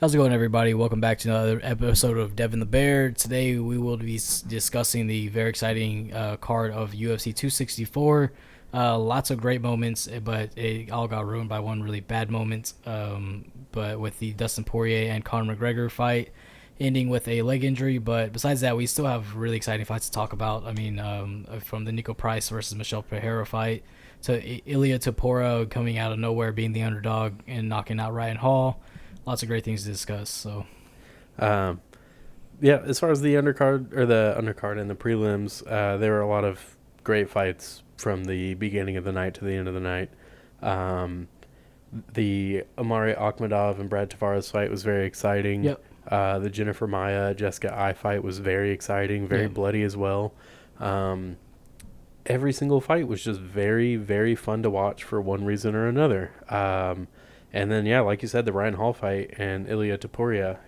How's it going, everybody? Welcome back to another episode of Devin the Bear. Today, we will be discussing the very exciting card of UFC 264. Lots of great moments, but it all got ruined by one really bad moment. But with the Dustin Poirier and Conor McGregor fight ending with a leg injury. But besides that, we still have really exciting fights to talk about. I mean, from the Nico Price versus Michelle Pereira fight to Ilia Topuria coming out of nowhere, being the underdog and knocking out Ryan Hall. Lots of great things to discuss. So, Um, yeah, as far as the undercard and the prelims, there were a lot of great fights from the beginning of the night to the end of the night. Um, the Amari Akhmadov and Brad Tavares fight was very exciting. yep, The Jennifer Maia Jessica Ai fight was very exciting, very yep, bloody as well. Um, every single fight was just very, very fun to watch for one reason or another. And then, yeah, like you said, the Ryan Hall fight and Ilia Topuria,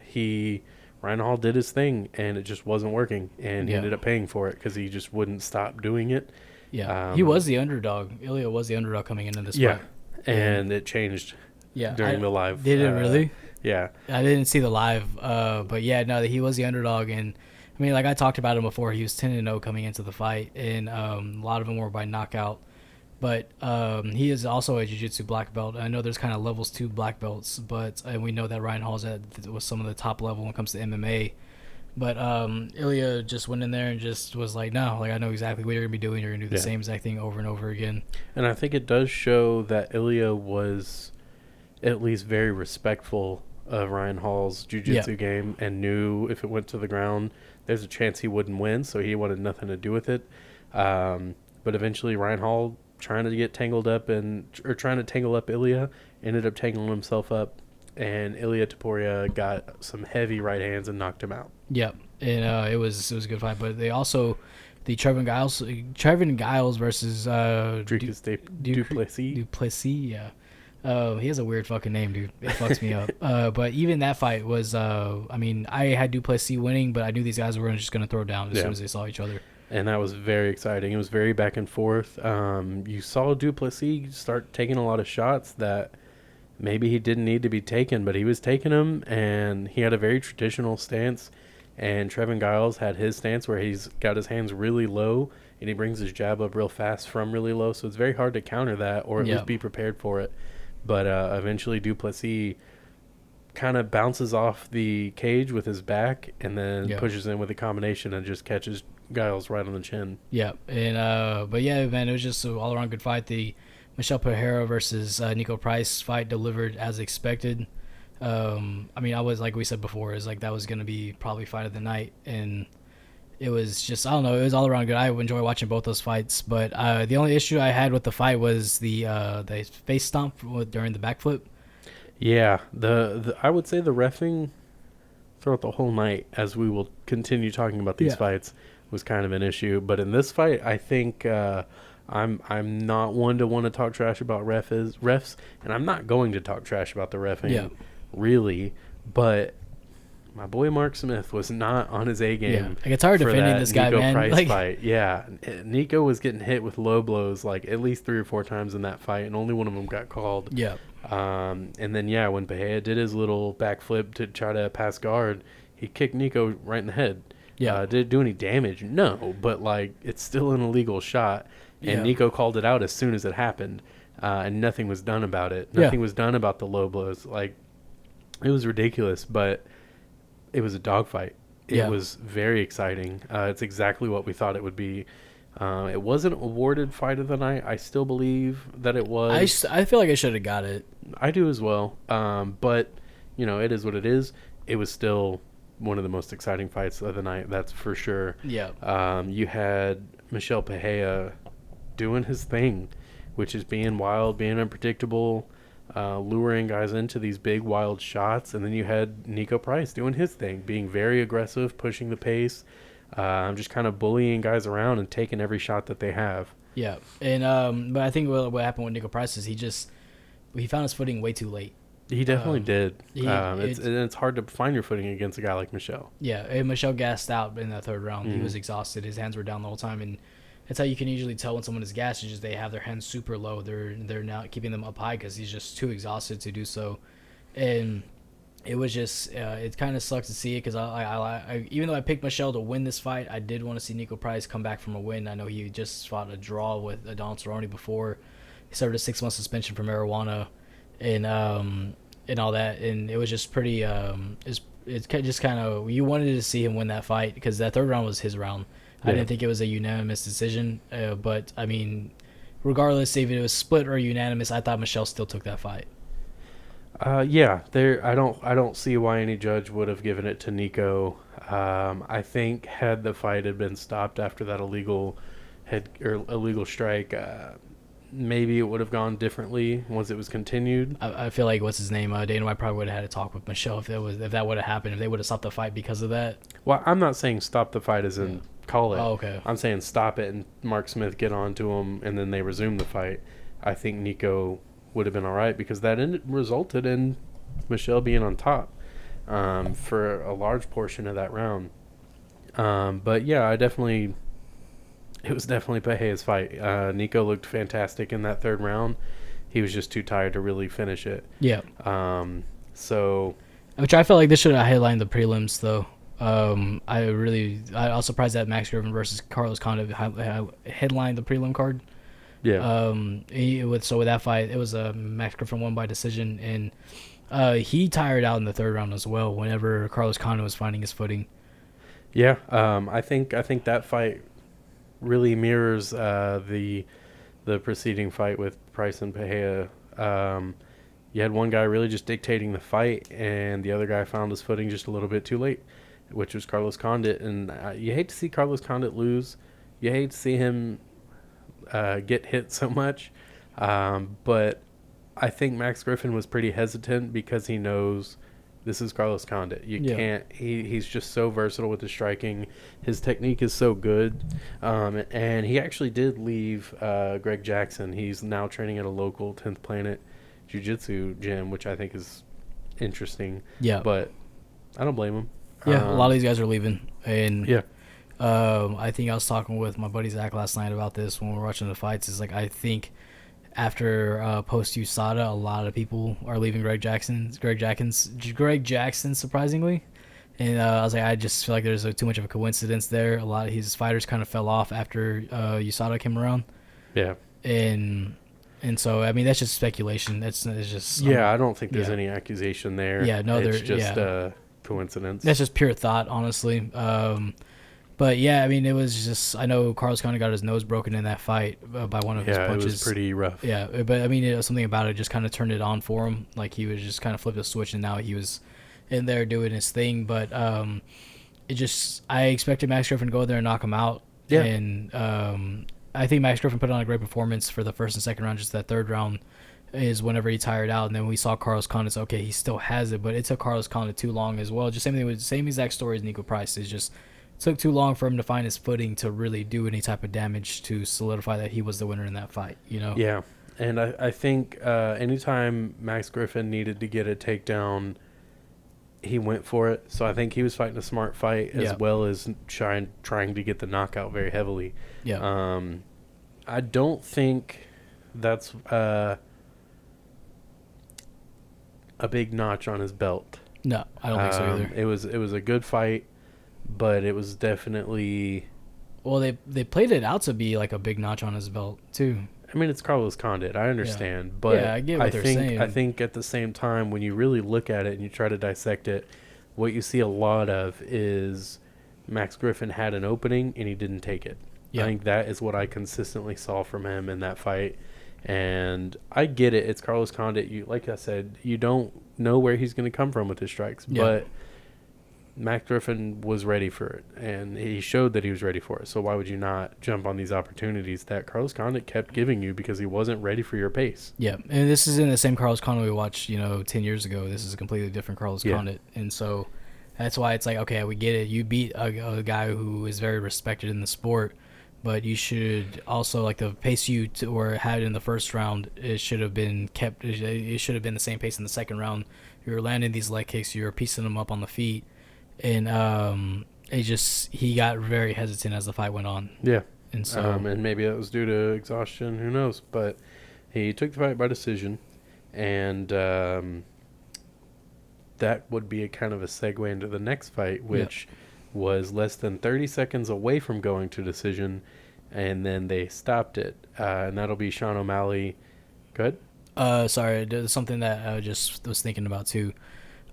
Ryan Hall did his thing, and it just wasn't working, and he yeah, ended up paying for it because he just wouldn't stop doing it. yeah. He Um, was the underdog. Ilya was the underdog coming into this yeah, fight. and it changed Yeah, during the live. did it really? Yeah, I didn't see the live, but yeah, no, he was the underdog, and I mean, like I talked about him before, he was 10-0 coming into the fight, and a lot of them were by knockout. But he is also a jiu-jitsu black belt. I know there's kind of levels to black belts, but and we know that Ryan Hall's was some of the top level when it comes to MMA. But Ilya just went in there and just was like, no, like I know exactly what you're gonna be doing. You're gonna do the yeah. same exact thing over and over again. And I think it does show that Ilya was at least very respectful of Ryan Hall's jiu-jitsu game and knew if it went to the ground, there's a chance he wouldn't win, so he wanted nothing to do with it. But eventually Ryan Hall trying to tangle up Ilya, ended up tangling himself up, and Ilia Topuria got some heavy right hands and knocked him out. Yep, and it was a good fight. But they also the Trevin Giles versus Dricus Duplessis. Duplessis, yeah. He has a weird fucking name, dude. It fucks me up. But even that fight was, I mean, I had Duplessis winning, but I knew these guys were just going to throw down as soon as they saw each other. And that was very exciting. It was very back and forth. You saw Duplessis start taking a lot of shots that maybe he didn't need to be taken, but he was taking them, and he had a very traditional stance. And Trevin Giles had his stance where he's got his hands really low, and he brings his jab up real fast from really low. So it's very hard to counter that or at least be prepared for it. But eventually Duplessis kind of bounces off the cage with his back and then pushes in with a combination and just catches Giles right on the chin. Yeah, and but yeah, man, it was just an all-around good fight. The Michelle Pereira versus Nico Price fight delivered as expected. I mean, I was like we said before, is like that was gonna be probably fight of the night, and it was just I don't know, it was all around good. I enjoy watching both those fights, but the only issue I had with the fight was the face stomp during the backflip. Yeah, the I would say the reffing throughout the whole night, as we will continue talking about these fights, was kind of an issue. But in this fight, I think I'm not one to want to talk trash about refs, and I'm not going to talk trash about the reffing, really. But my boy Mark Smith was not on his A game. Yeah, like it's hard defending this guy, Nico man. Price Like, fight. Yeah, Nico was getting hit with low blows like at least 3 or 4 times in that fight, and only one of them got called. yeah, And then when Pereira did his little backflip to try to pass guard, he kicked Nico right in the head. yeah, Did it do any damage? No, but like it's still an illegal shot, and Yeah. Nico called it out as soon as it happened, and nothing was done about it. Nothing was done about the low blows. Like it was ridiculous, but it was a dogfight. It was very exciting. It's exactly what we thought it would be. It wasn't awarded fight of the night. I still believe that it was. I feel like I should have got it. I do as well. But it is what it is. It was still one of the most exciting fights of the night. That's for sure. Yeah, You had Michel Pereira doing his thing, which is being wild, being unpredictable, luring guys into these big wild shots. And then you had Nico Price doing his thing, being very aggressive, pushing the pace, just kind of bullying guys around and taking every shot that they have. yeah, and but I think what happened with Nico Price is he found his footing way too late. He definitely did. It's It's hard to find your footing against a guy like Michel. Yeah, and Michelle gassed out in that third round. Mm-hmm. He was exhausted. His hands were down the whole time, and that's how you can usually tell when someone is gassed. Is just they have their hands super low. They're not keeping them up high because he's just too exhausted to do so. And it was just it kind of sucks to see it because even though I picked Michelle to win this fight, I did want to see Nico Price come back from a win. I know he just fought a draw with Donald Cerrone before. He served a 6 month suspension for marijuana, and and all that, and it was just pretty it's just kind of, you wanted to see him win that fight because that third round was his round. I Yeah. didn't think it was a unanimous decision, but I mean, regardless if it was split or unanimous, I thought Michelle still took that fight. Yeah, there. I don't see why any judge would have given it to Nico. I think had the fight had been stopped after that illegal strike, maybe it would have gone differently once it was continued. I feel like what's his name, Dana White probably would have had a talk with Michelle if that would have happened, if they would have stopped the fight because of that. Well, I'm not saying stop the fight as in call it. Oh, okay. I'm saying stop it and Mark Smith get on to him and then they resume the fight. I think Nico would have been all right because that resulted in Michelle being on top for a large portion of that round. But yeah, it was definitely Pereira's fight. Nico looked fantastic in that third round. He was just too tired to really finish it. Yeah. So, Which I felt like this should have headlined the prelims, though. I was surprised that Max Griffin versus Carlos Condit headlined the prelim card. yeah. With that fight, it was Max Griffin won by decision, and he tired out in the third round as well. Whenever Carlos Condit was finding his footing. Yeah. I think that fight really mirrors the preceding fight with Price and Pereira. You had one guy really just dictating the fight, and the other guy found his footing just a little bit too late, which was Carlos Condit. And you hate to see Carlos Condit lose. You hate to see him get hit so much. But I think Max Griffin was pretty hesitant because he knows this is Carlos Condit. You can't. He's just so versatile with his striking. His technique is so good. And he actually did leave Greg Jackson. He's now training at a local 10th Planet Jiu-Jitsu gym, which I think is interesting. Yeah. But I don't blame him. Yeah, a lot of these guys are leaving, and Yeah. I think I was talking with my buddy Zach last night about this when we were watching the fights. Is like, I think after post USADA, a lot of people are leaving Greg Jackson, surprisingly. And I was like, I just feel like there's too much of a coincidence there. A lot of his fighters kind of fell off after USADA came around. Yeah. And so, I mean, that's just speculation. It's just I don't think there's any accusation there. Yeah, no, it's just coincidence. That's just pure thought, honestly. But yeah, I mean, it was just, I know Carlos Condit got his nose broken in that fight by one of his punches. It was pretty rough. Yeah, but I mean, something about it just kind of turned it on for him. Like, he was just kind of flipped a switch, and now he was in there doing his thing. But I expected Max Griffin to go there and knock him out. Yeah. And I think Max Griffin put on a great performance for the first and second round. Just that third round is whenever he tired out, and then we saw Carlos Condit. Okay, he still has it, but it took Carlos Condit too long as well. Just same exact story as Nico Price. It just took too long for him to find his footing to really do any type of damage to solidify that he was the winner in that fight. Yeah, and I think anytime Max Griffin needed to get a takedown, he went for it. So I think he was fighting a smart fight as well as trying to get the knockout very heavily. Yeah. I don't think that's a big notch on his belt. No, I don't think so either. It was a good fight, but it was definitely. Well, they played it out to be like a big notch on his belt too. I mean, it's Carlos Condit. I understand, but I get what they're saying. I think at the same time, when you really look at it and you try to dissect it, what you see a lot of is Max Griffin had an opening and he didn't take it. Yeah. I think that is what I consistently saw from him in that fight. And I get it. It's Carlos Condit. Like I said, you don't know where he's going to come from with his strikes, but Max Griffin was ready for it, and he showed that he was ready for it. So why would you not jump on these opportunities that Carlos Condit kept giving you because he wasn't ready for your pace? Yeah, and this isn't the same Carlos Condit we watched, 10 years ago. This is a completely different Carlos Condit, and so that's why it's like, okay, we get it. You beat a guy who is very respected in the sport, but you should also, like, the pace you had in the first round, it should have been kept. It should have been the same pace in the second round. You were landing these leg kicks, you were piecing them up on the feet. And he got very hesitant as the fight went on. Yeah. And so and maybe that was due to exhaustion, who knows, but he took the fight by decision, and that would be a kind of a segue into the next fight, Yeah. which was less than 30 seconds away from going to decision, and then they stopped it. And that'll be Sean O'Malley. Good. Sorry, there's something that I just was thinking about too.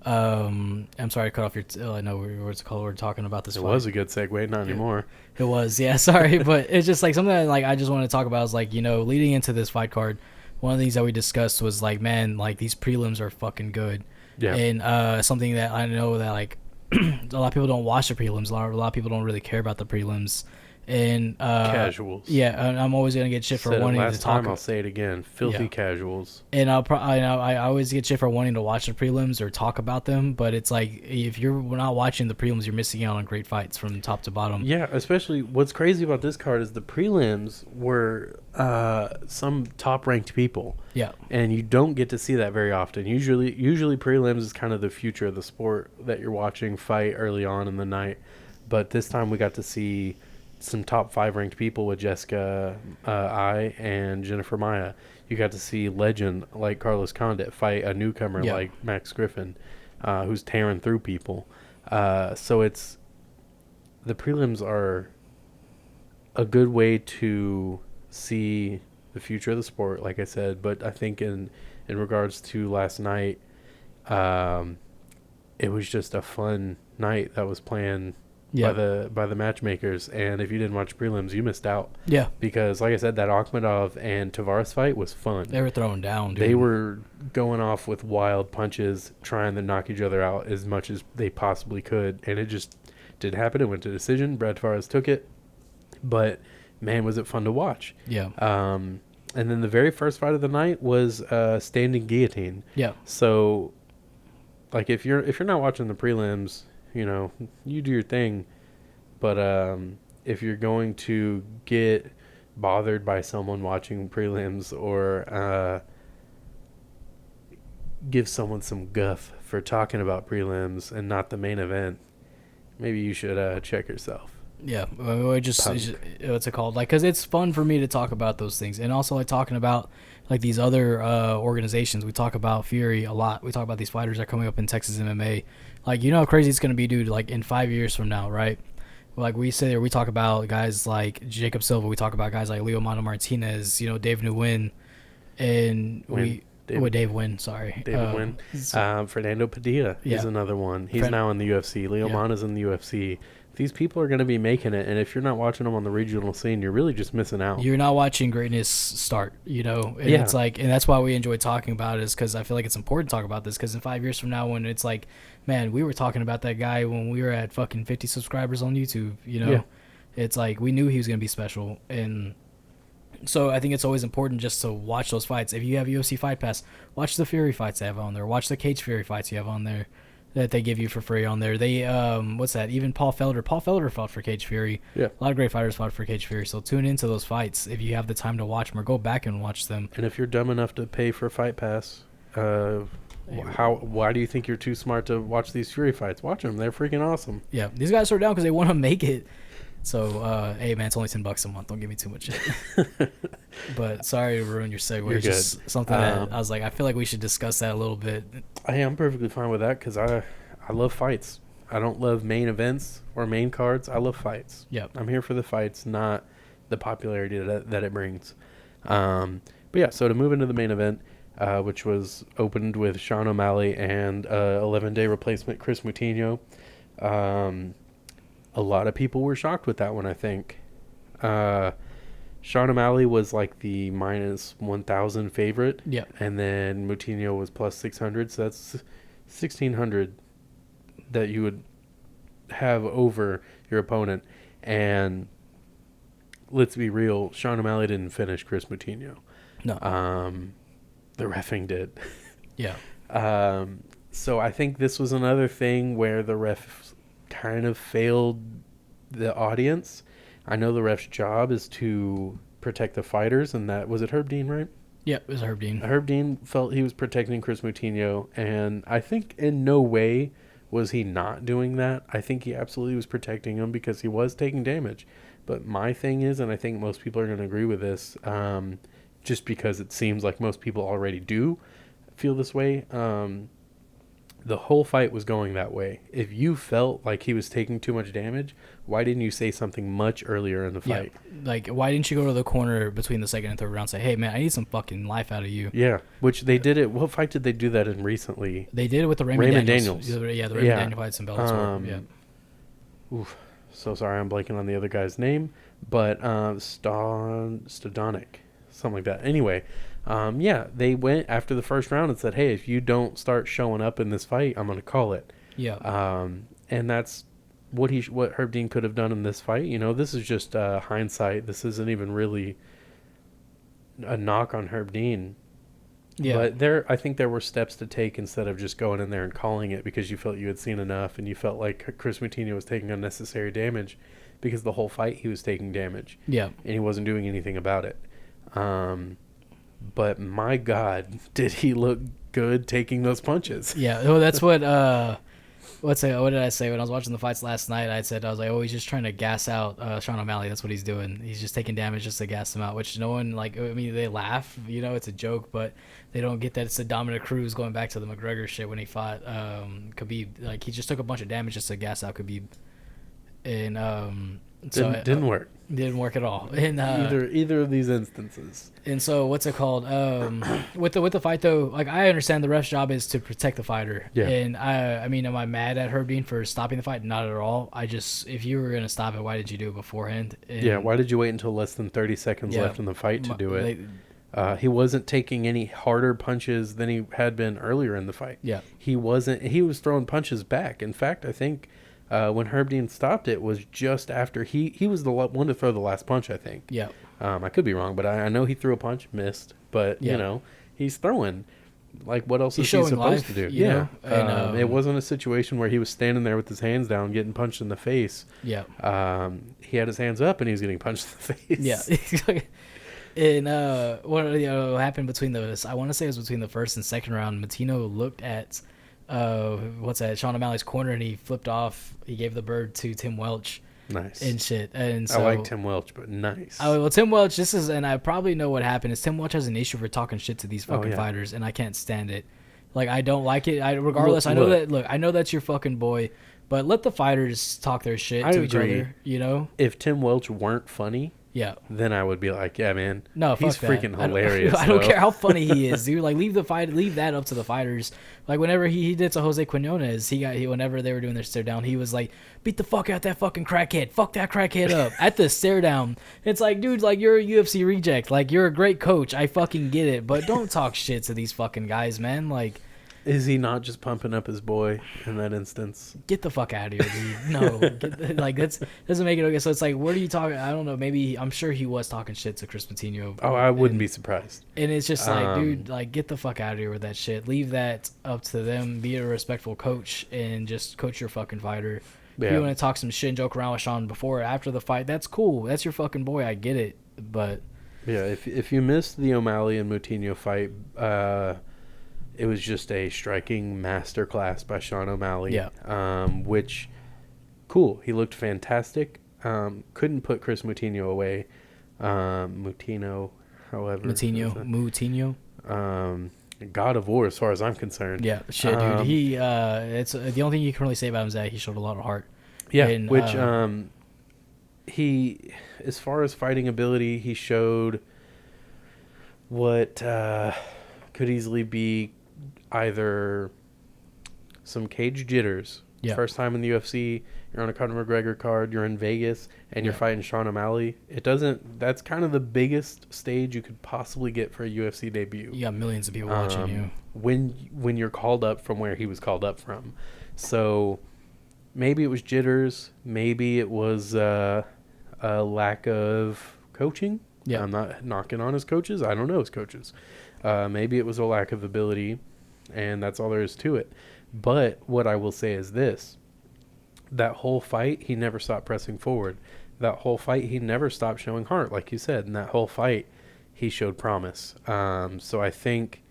I'm sorry to cut off your. I know we're talking about this It fight. was a good segue, not anymore. It was, yeah. Sorry, but it's just like something that like I just want to talk about is like leading into this fight card, one of the things that we discussed was like, man, like these prelims are fucking good, Yeah. and something that I know that like a lot of people don't watch the prelims. A lot of people don't really care about the prelims, and Casuals. yeah, and I'm always gonna get shit for Said it wanting last to talk. time, I'll say it again. Filthy Yeah. casuals. And I always get shit for wanting to watch the prelims or talk about them, but it's like if you're not watching the prelims, you're missing out on great fights from top to bottom. Yeah, especially what's crazy about this card is the prelims were some top ranked people. Yeah, And you don't get to see that very often. Usually prelims is kind of the future of the sport that you're watching fight early on in the night. But this time we got to see some top 5 ranked people with Jessica I and Jennifer Maya. You got to see legend like Carlos Condit fight a newcomer Yeah. like Max Griffin, who's tearing through people. So it's the prelims are a good way to see the future of the sport, like I said. But I think in regards to last night, it was just a fun night that was planned yeah, by the matchmakers. And if you didn't watch prelims, you missed out, yeah. because like I said, that Akhmadov and Tavares fight was fun. They were throwing down, dude. They were going off with wild punches, trying to knock each other out as much as they possibly could, and it just did happen. It went to decision. Brad Tavares took it, but man, was it fun to watch. Yeah, And then the very first fight of the night was standing guillotine. yeah, So, like, if you're not watching the prelims, you do your thing. But if you're going to get bothered by someone watching prelims, or give someone some guff for talking about prelims and not the main event, maybe you should check yourself. yeah. What's it called? Like, because it's fun for me to talk about those things, and also like talking about like these other organizations. We talk about Fury a lot. We talk about these fighters that are coming up in Texas MMA. Like, how crazy it's gonna be, dude. Like in 5 years from now, right? Like we say, we talk about guys like Jacob Silva. We talk about guys like Leo Mono Martinez. Dave Nguyen, and Dave Nguyen. Sorry, David Wynn. Fernando Padilla is another one. He's now in the UFC. Leo Mana's in the UFC. These people are going to be making it, and if you're not watching them on the regional scene, you're really just missing out. You're not watching greatness start, and it's like, and that's why we enjoy talking about it, is because I feel like it's important to talk about this, because in 5 years from now, when it's like, man, we were talking about that guy when we were at fucking 50 subscribers on YouTube, it's like we knew he was going to be special. And so I think it's always important just to watch those fights. If you have UFC Fight Pass, watch the Fury fights they have on there. Watch the Cage Fury fights you have on there that they give you for free on there. They what's that? Even Paul Felder fought for Cage Fury. Yeah. A lot of great fighters fought for Cage Fury. So tune into those fights if you have the time to watch them, or go back and watch them. And if you're dumb enough to pay for Fight Pass, why do you think you're too smart to watch these Fury fights? Watch them. They're freaking awesome. Yeah. These guys are down because they want to make it. So, hey, man, it's only $10 a month. Don't give me too much shit. But sorry to ruin your segue. You're just good. something that I was like, I feel like we should discuss that a little bit. I'm perfectly fine with that, because I love fights. I don't love main events or main cards. I love fights. Yep. I'm here for the fights, not the popularity that it brings. But yeah, so to move into the main event, which was opened with Sean O'Malley and 11-day replacement Chris Moutinho. A lot of people were shocked with that one, I think. Sean O'Malley was like the minus 1,000 favorite. Yeah. And then Moutinho was plus 600. So that's 1,600 that you would have over your opponent. And let's be real, Sean O'Malley didn't finish Chris Moutinho. No. The reffing did. Yeah. So I think this was another thing where the ref kind of failed the audience. I know the ref's job is to protect the fighters, and that was it. Herb Dean, right? Yeah, it was Herb Dean. Herb Dean felt he was protecting Chris Moutinho, and I think in no way was he not doing that. I think he absolutely was protecting him because he was taking damage. But my thing is, and I think most people are going to agree with this, just because it seems like most people already do feel this way, The whole fight was going that way. If you felt like he was taking too much damage, why didn't you say something much earlier in the Yeah. fight? Like, why didn't you go to the corner between the second and third round and say, hey, man, I need some fucking life out of you? Yeah, which they did it. What fight did they do that in recently? They did it with the Raymond Daniels. Daniels. Yeah, the Raymond Daniels fights in Bellator. Yeah. Oof. So sorry, I'm blanking on the other guy's name, but Stodonic, something like that. Anyway, yeah, they went after the first round and said, "Hey, if you don't start showing up in this fight, I'm going to call it." Yeah. And that's what Herb Dean could have done in this fight. You know, this is just hindsight. This isn't even really a knock on Herb Dean. Yeah. But I think there were steps to take instead of just going in there and calling it because you felt you had seen enough and you felt like Chris Moutinho was taking unnecessary damage because the whole fight he was taking damage. Yeah. And he wasn't doing anything about it. But my God, did he look good taking those punches? Yeah. Well, that's what what did I say when I was watching the fights last night? I was like, oh, he's just trying to gas out Sean O'Malley. That's what he's doing. He's just taking damage just to gas him out, which no one, like, I mean, they laugh, you know, it's a joke, but they don't get that it's a Dominic Cruz going back to the Mcgregor shit when he fought Khabib. Like, he just took a bunch of damage just to gas out Khabib. And Didn't work. Didn't work at all. And Either of these instances. and so what's it called? With the fight though, like, I understand the ref's job is to protect the fighter. Yeah. And I mean, am I mad at Herb Dean for stopping the fight? Not at all. I just, if you were gonna stop it, why did you do it beforehand? And Yeah, why did you wait until less than 30 seconds left in the fight to do it? He wasn't taking any harder punches than he had been earlier in the fight. Yeah. He was throwing punches back. In fact, I think when Herb Dean stopped it was just after he was the one to throw the last punch, I think. Yeah. I could be wrong, but I know he threw a punch, missed, but Yeah. you know, he's throwing. Like, what else He's is he showing supposed life, to do? you Yeah. know? And, it wasn't a situation where he was standing there with his hands down getting punched in the face. Yeah. He had his hands up and he was getting punched in the face. Yeah. And what happened between those? I want to say it was between the first and second round. Matino looked at Sean O'Malley's corner, and he flipped off. He gave the bird to Tim Welch. Nice. And shit. And so I like Tim Welch, but nice. Well, Tim Welch, and I probably know what happened, is Tim Welch has an issue for talking shit to these fucking fighters, and I can't stand it. Like, I don't like it. Regardless, I know that's your fucking boy, but let the fighters talk their shit to each other, you know? If Tim Welch weren't funny, yeah, then I would be like, yeah, man, no, he's fuck freaking that. hilarious. I don't care how funny he is, dude. Like, leave that up to the fighters. Like, whenever he did to Jose Quinones, whenever they were doing their stare down, he was like, beat the fuck out that fucking crackhead, fuck that crackhead up at the stare down. It's like, dude, like, you're a UFC reject, like, you're a great coach, I fucking get it, but don't talk shit to these fucking guys, man. Like, is he not just pumping up his boy in that instance? Get the fuck out of here, dude. No, like, that's doesn't make it okay. So it's like, what are you talking? I don't know. Maybe I'm sure he was talking shit to Chris Moutinho. Oh, I wouldn't be surprised. And it's just like, dude, like, get the fuck out of here with that shit. Leave that up to them. Be a respectful coach and just coach your fucking fighter. Yeah. If you want to talk some shit and joke around with Sean before or after the fight, that's cool. That's your fucking boy. I get it, but yeah, if you missed the O'Malley and Moutinho fight, it was just a striking masterclass by Sean O'Malley. Yeah. Which, cool. He looked fantastic. Couldn't put Chris Moutinho away. Moutinho. God of War, as far as I'm concerned. Yeah, shit, dude. It's the only thing you can really say about him is that he showed a lot of heart. Yeah, and, which he, as far as fighting ability, he showed what could easily be either some cage jitters. Yeah. First time in the UFC, you're on a Conor McGregor card, you're in Vegas, and you're fighting Sean O'Malley. That's kind of the biggest stage you could possibly get for a UFC debut. You got millions of people watching you. When you're called up from where he was called up from. So maybe it was jitters, maybe it was a lack of coaching. Yeah. I'm not knocking on his coaches. I don't know his coaches. Maybe it was a lack of ability, and that's all there is to it. But what I will say is this. That whole fight, he never stopped pressing forward. That whole fight, he never stopped showing heart, like you said. In that whole fight, he showed promise. So I think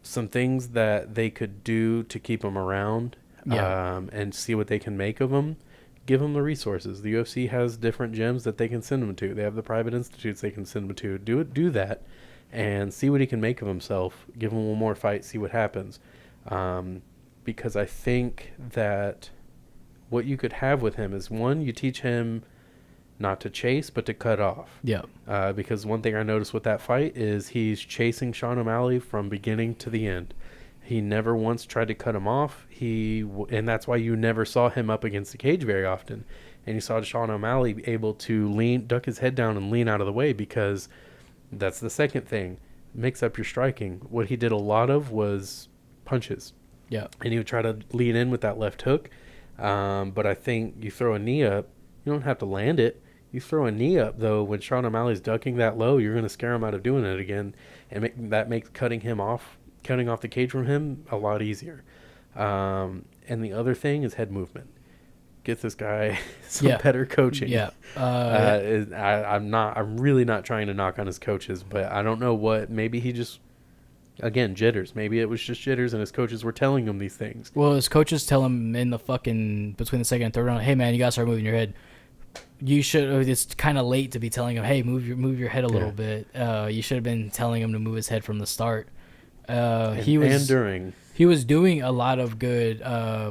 some things that they could do to keep him around and see what they can make of him, give him the resources. The UFC has different gyms that they can send him to. They have the private institutes they can send him to. Do that and see what he can make of himself. Give him one more fight, see what happens. Because I think that what you could have with him is, one, you teach him not to chase, but to cut off. Yeah. Because one thing I noticed with that fight is he's chasing Sean O'Malley from beginning to the end. He never once tried to cut him off. And that's why you never saw him up against the cage very often. And you saw Sean O'Malley able to duck his head down and lean out of the way, because that's the second thing. Mix up your striking. What he did a lot of was punches. Yeah. And he would try to lean in with that left hook. But I think you throw a knee up, you don't have to land it. You throw a knee up, though, when Sean O'Malley's ducking that low, you're going to scare him out of doing it again. And that makes cutting off the cage from him a lot easier. And the other thing is head movement. Get this guy some better coaching. Yeah. I'm really not trying to knock on his coaches, but I don't know what. Maybe he just, again, jitters. Maybe it was just jitters, and his coaches were telling him these things. Well, his coaches tell him in the between the second and third round, hey man, you gotta start moving your head. You should. It's kind of late to be telling him, hey, move your head a little bit. You should have been telling him to move his head from the start. He was doing a lot of good.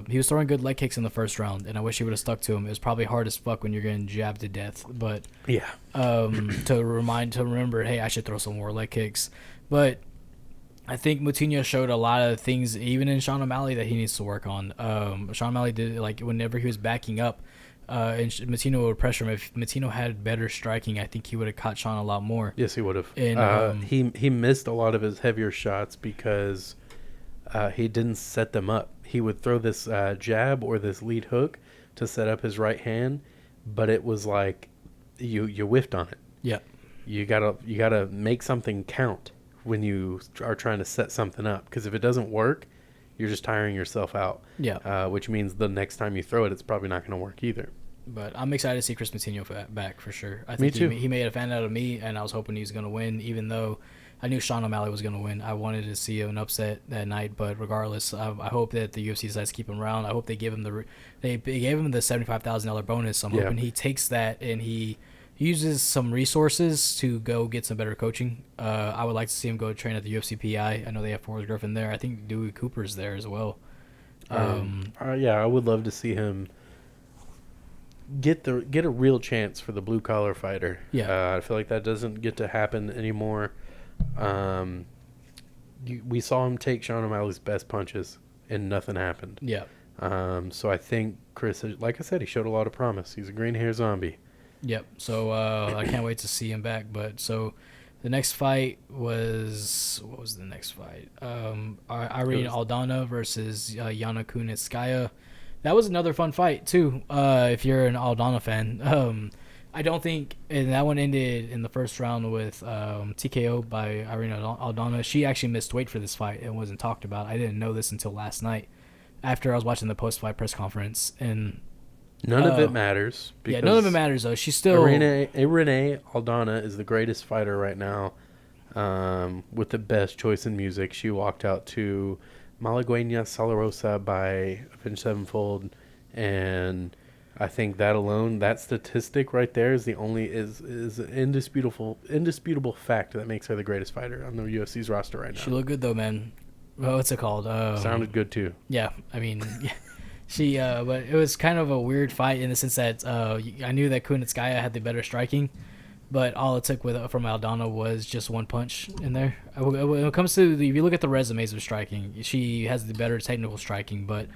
He was throwing good leg kicks in the first round, and I wish he would have stuck to him. It was probably hard as fuck when you're getting jabbed to death, but yeah. To remember, hey, I should throw some more leg kicks. But I think Moutinho showed a lot of things, even in Sean O'Malley, that he needs to work on. Sean O'Malley did, like, whenever he was backing up, and Moutinho would pressure him. If Moutinho had better striking, I think he would have caught Sean a lot more. Yes, he would have. And he missed a lot of his heavier shots because he didn't set them up. He would throw this jab or this lead hook to set up his right hand, but it was like you whiffed on it. Yeah. You gotta make something count when you are trying to set something up, because if it doesn't work, you're just tiring yourself out. Yeah. Which means the next time you throw it, it's probably not going to work either. But I'm excited to see Chris Moutinho back for sure. I Me think too. He made a fan out of me, and I was hoping he was going to win, even though I knew Sean O'Malley was going to win. I wanted to see an upset that night, but regardless, I hope that the UFC decides to keep him around. I hope they give him they gave him the $75,000 bonus. I'm hoping he takes that and he uses some resources to go get some better coaching. I would like to see him go train at the UFC PI. I know they have Forrest Griffin there. I think Dewey Cooper's there as well. I would love to see him get a real chance for the blue collar fighter. I feel like that doesn't get to happen anymore. We saw him take Sean O'Malley's best punches and nothing happened. So I think Chris, like I said, he showed a lot of promise. He's a green hair zombie. Yep. So I can't wait to see him back. But so the next fight was, what was the next fight? Irene Aldana versus Yana Kunitskaya. That was another fun fight too. If you're an Aldana fan, I don't think, and that one ended in the first round with TKO by Irene Aldana. She actually missed weight for this fight and wasn't talked about. I didn't know this until last night after I was watching the post-fight press conference, and none of it matters. Yeah, none of it matters though. She's still Irene Aldana is the greatest fighter right now, with the best choice in music. She walked out to Malagueña Salarosa by Avenged Sevenfold, and I think that alone, that statistic right there, is an indisputable fact that makes her the greatest fighter on the UFC's roster right now. She looked good though, man. What's it called? Sounded good too. Yeah, I mean, she. But it was kind of a weird fight in the sense that I knew that Kunitskaya had the better striking, but all it took from Aldana was just one punch in there. When it comes to if you look at the resumes of striking, she has the better technical striking, but.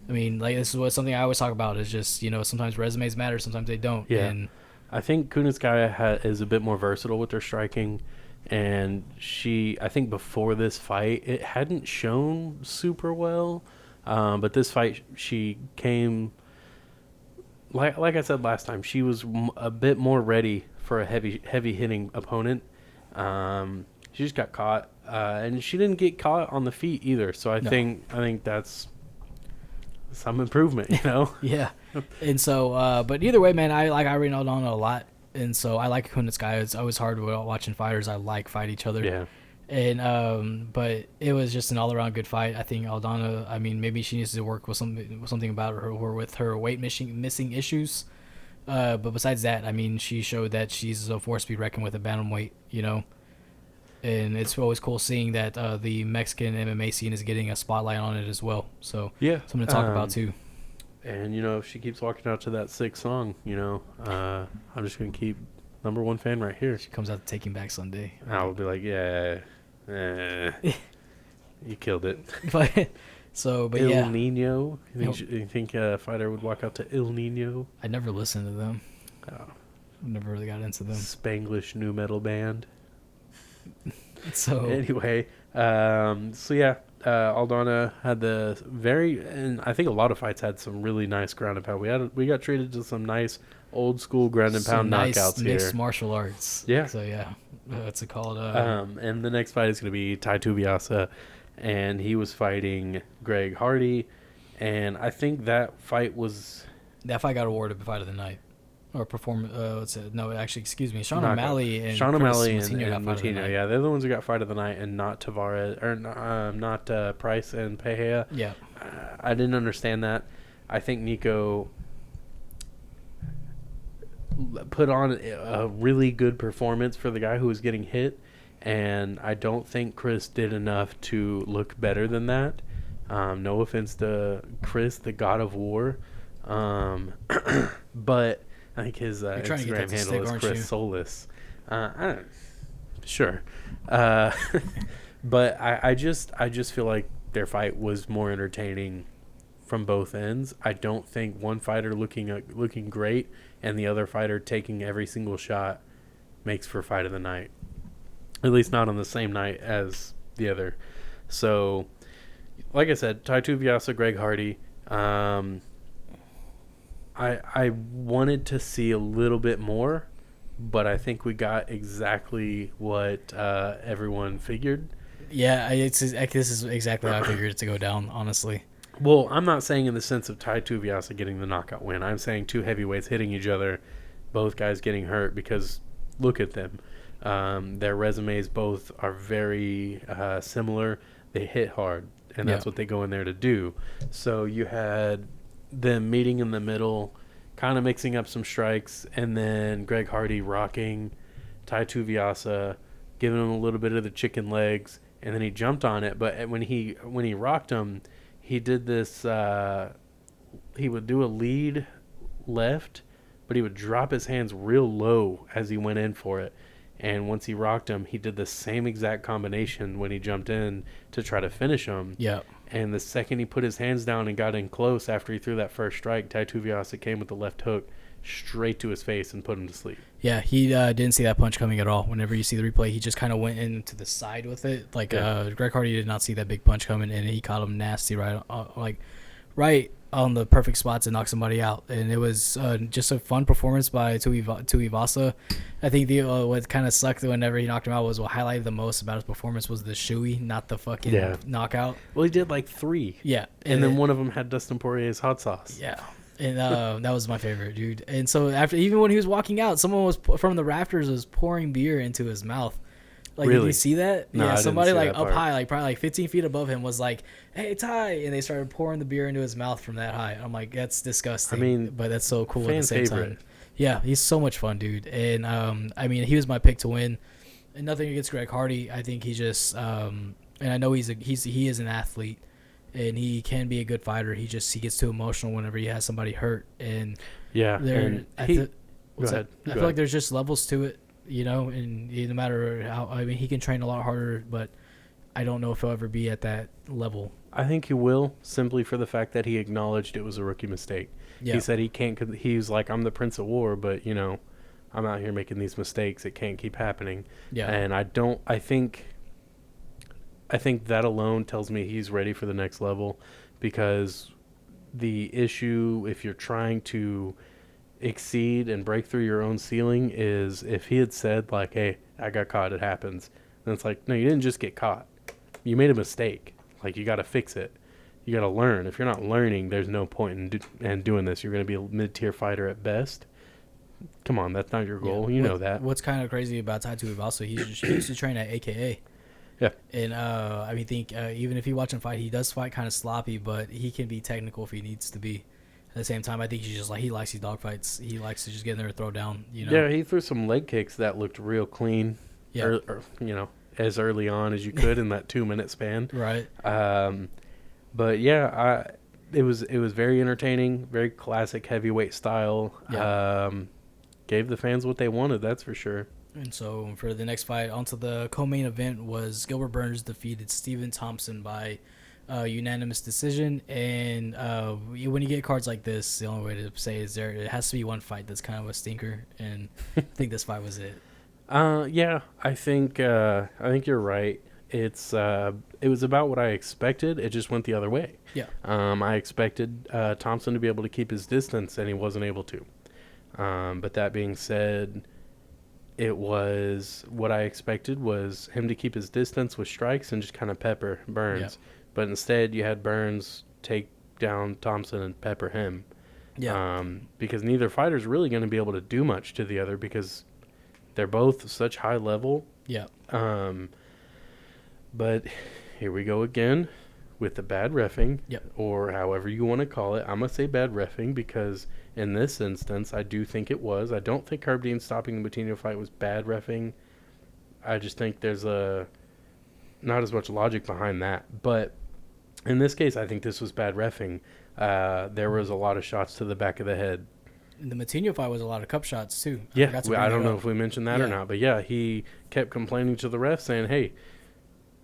I mean, like, this is something I always talk about is just, sometimes resumes matter, sometimes they don't. Yeah. And I think Kunitskaya is a bit more versatile with her striking, and I think before this fight, it hadn't shown super well, but this fight, she came, like I said last time, she was a bit more ready for a heavy hitting opponent. She just got caught, and she didn't get caught on the feet either, so I think that's some improvement, Yeah. And so, but either way, man, I like Irene Aldana a lot. And so I like Kunitskaya. It's always hard watching fighters I like fight each other. Yeah. And, but it was just an all around good fight. I think Aldana, I mean, maybe she needs to work with something about her or with her weight missing issues. But besides that, I mean, she showed that she's a force to be reckoned with at bantamweight, and it's always cool seeing that the Mexican MMA scene is getting a spotlight on it as well. So Yeah. something to talk about too. And, if she keeps walking out to that sick song, I'm just going to keep number one fan right here. She comes out to Taking Back Sunday. I'll be like, yeah, you killed it. but Il yeah. Nino. You think a fighter would walk out to Il Nino? I never listened to them. Oh. Never really got into them. Spanglish new metal band. So anyway, Aldana had and I think a lot of fights had some really nice ground and pound. We got treated to some nice old school ground and pound knockouts here. Mixed martial arts. Yeah. So yeah, what's it called? And the next fight is going to be Tai Tuivasa, and he was fighting Greg Hardy, and I think that fight got awarded fight of the night. Or perform. No, actually, excuse me. Sean Knockout. O'Malley and Moutinho. Yeah, they're the ones who got fight of the night, and not Tavares or not Price and Pereira. Yeah, I didn't understand that. I think Nico put on a really good performance for the guy who was getting hit, and I don't think Chris did enough to look better than that. No offense to Chris, the God of War, but I think his Instagram handle is Chris Solis. Sure. But I just feel like their fight was more entertaining from both ends. I don't think one fighter looking great and the other fighter taking every single shot makes for fight of the night. At least not on the same night as the other. So, like I said, Tai Tuivasa, Greg Hardy. I wanted to see a little bit more, but I think we got exactly what everyone figured. Yeah, this is exactly how I figured it to go down, honestly. Well, I'm not saying in the sense of Tai Tuivasa getting the knockout win. I'm saying two heavyweights hitting each other, both guys getting hurt, because look at them. Their resumes both are very similar. They hit hard, and that's what they go in there to do. So you had them meeting in the middle, kind of mixing up some strikes, and then Greg Hardy rocking Tai Tuivasa, giving him a little bit of the chicken legs, and then he jumped on it. But when he rocked him, he did this. He would do a lead left, but he would drop his hands real low as he went in for it. And once he rocked him, he did the same exact combination when he jumped in to try to finish him. Yeah. And the second he put his hands down and got in close after he threw that first strike, Tai Tuivasa came with the left hook straight to his face and put him to sleep. Yeah, he didn't see that punch coming at all. Whenever you see the replay, he just kind of went into the side with it. Greg Hardy did not see that big punch coming, and he caught him nasty right on the perfect spot to knock somebody out. And it was just a fun performance by Tuivasa. I think what kind of sucked whenever he knocked him out was what highlighted the most about his performance was the shoey, not the fucking knockout. Well, he did like 3. Yeah. And then one of them had Dustin Poirier's hot sauce. Yeah. And that was my favorite, dude. And so even when he was walking out, someone was from the rafters was pouring beer into his mouth. Like, really? Did you see that? No, yeah, somebody like up part. high, like probably like 15 feet above him was like, "Hey, Ty," and they started pouring the beer into his mouth from that high. I'm like, that's disgusting. I mean, but that's so cool at fan the same favorite. time. Yeah, he's so much fun, dude. And I mean, he was my pick to win. And nothing against Greg Hardy. I think he just and I know he is an athlete, and he can be a good fighter. He gets too emotional whenever he has somebody hurt. And yeah, I feel like there's just levels to it. And no matter how, I mean, he can train a lot harder, but I don't know if he'll ever be at that level. I think he will, simply for the fact that he acknowledged it was a rookie mistake. Yeah. He said he can't. He's like, I'm the Prince of War, but I'm out here making these mistakes. It can't keep happening. Yeah. And I think that alone tells me he's ready for the next level, because the issue, if you're trying to exceed and break through your own ceiling, is if he had said like, "Hey, I got caught, it happens," then it's like, no, you didn't just get caught, you made a mistake. Like, you got to fix it, you got to learn. If you're not learning, there's no point in doing this. You're going to be a mid-tier fighter at best. Come on, that's not your goal. You know that. What's kind of crazy about Tai Tuivasa, he used to train at AKA. Yeah. And I think even if you watch him fight, he does fight kind of sloppy, but he can be technical if he needs to be. At the same time, I think he's just like, he likes these dogfights. He likes to just get in there and throw down. Yeah, he threw some leg kicks that looked real clean. Yeah. as early on as you could in that 2-minute span. Right. But yeah, it was very entertaining, very classic heavyweight style. Yeah. Gave the fans what they wanted, that's for sure. And so for the next fight, onto the co-main event was Gilbert Burns defeated Stephen Thompson by unanimous decision. And when you get cards like this, the only way to say is it has to be one fight that's kind of a stinker, and I think this fight was it. Yeah, I think you're right. It was about what I expected. It just went the other way. Yeah. I expected Thompson to be able to keep his distance, and he wasn't able to. But that being said, it was what I expected was him to keep his distance with strikes and just kind of pepper Burns. Yeah. But instead, you had Burns take down Thompson and pepper him. Yeah. Because neither fighter's really going to be able to do much to the other because they're both such high level. Yeah. But here we go again with the bad reffing, Yep. or however you want to call it. I'm going to say bad reffing because in this instance, I do think it was. I don't think Herb Dean stopping the Patino fight was bad reffing. I just think there's not as much logic behind that. But in this case, I think this was bad reffing. There was a lot of shots to the back of the head. The Matinho fight was a lot of cup shots too. Yeah, I don't know if we mentioned that or Yeah. not. But yeah, he kept complaining to the ref saying, hey,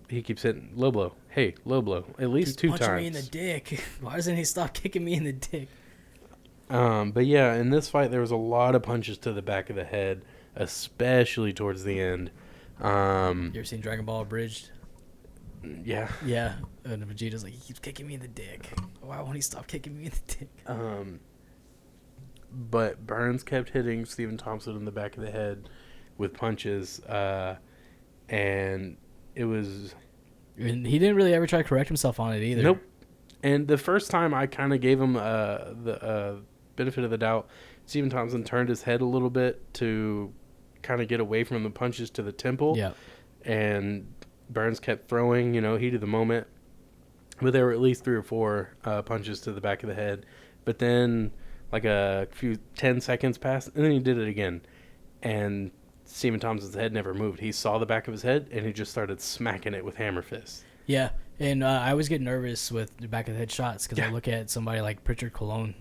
he keeps hitting low blow. Hey, low blow. At least two punching times. me in the dick. Why doesn't he stop kicking me in the dick? But yeah, in this fight, there was a lot of punches to the back of the head, especially towards the end. You ever seen Dragon Ball Abridged? Yeah. Yeah. And Vegeta's like, he keeps kicking me in the dick. Why won't he stop kicking me in the dick? But Burns kept hitting Stephen Thompson in the back of the head with punches, and it was... And he didn't really ever try to correct himself on it either. Nope. And the first time I kind of gave him the benefit of the doubt, Stephen Thompson turned his head a little bit to kind of get away from the punches to the temple. Yeah. And Burns kept throwing, heat of the moment. But there were at least 3 or 4 punches to the back of the head. But then, like a few 10 seconds passed, and then he did it again. And Stephen Thompson's head never moved. He saw the back of his head, and he just started smacking it with hammer fists. Yeah. And I always get nervous with the back of the head shots because Yeah. I look at somebody like Pritchard Colon,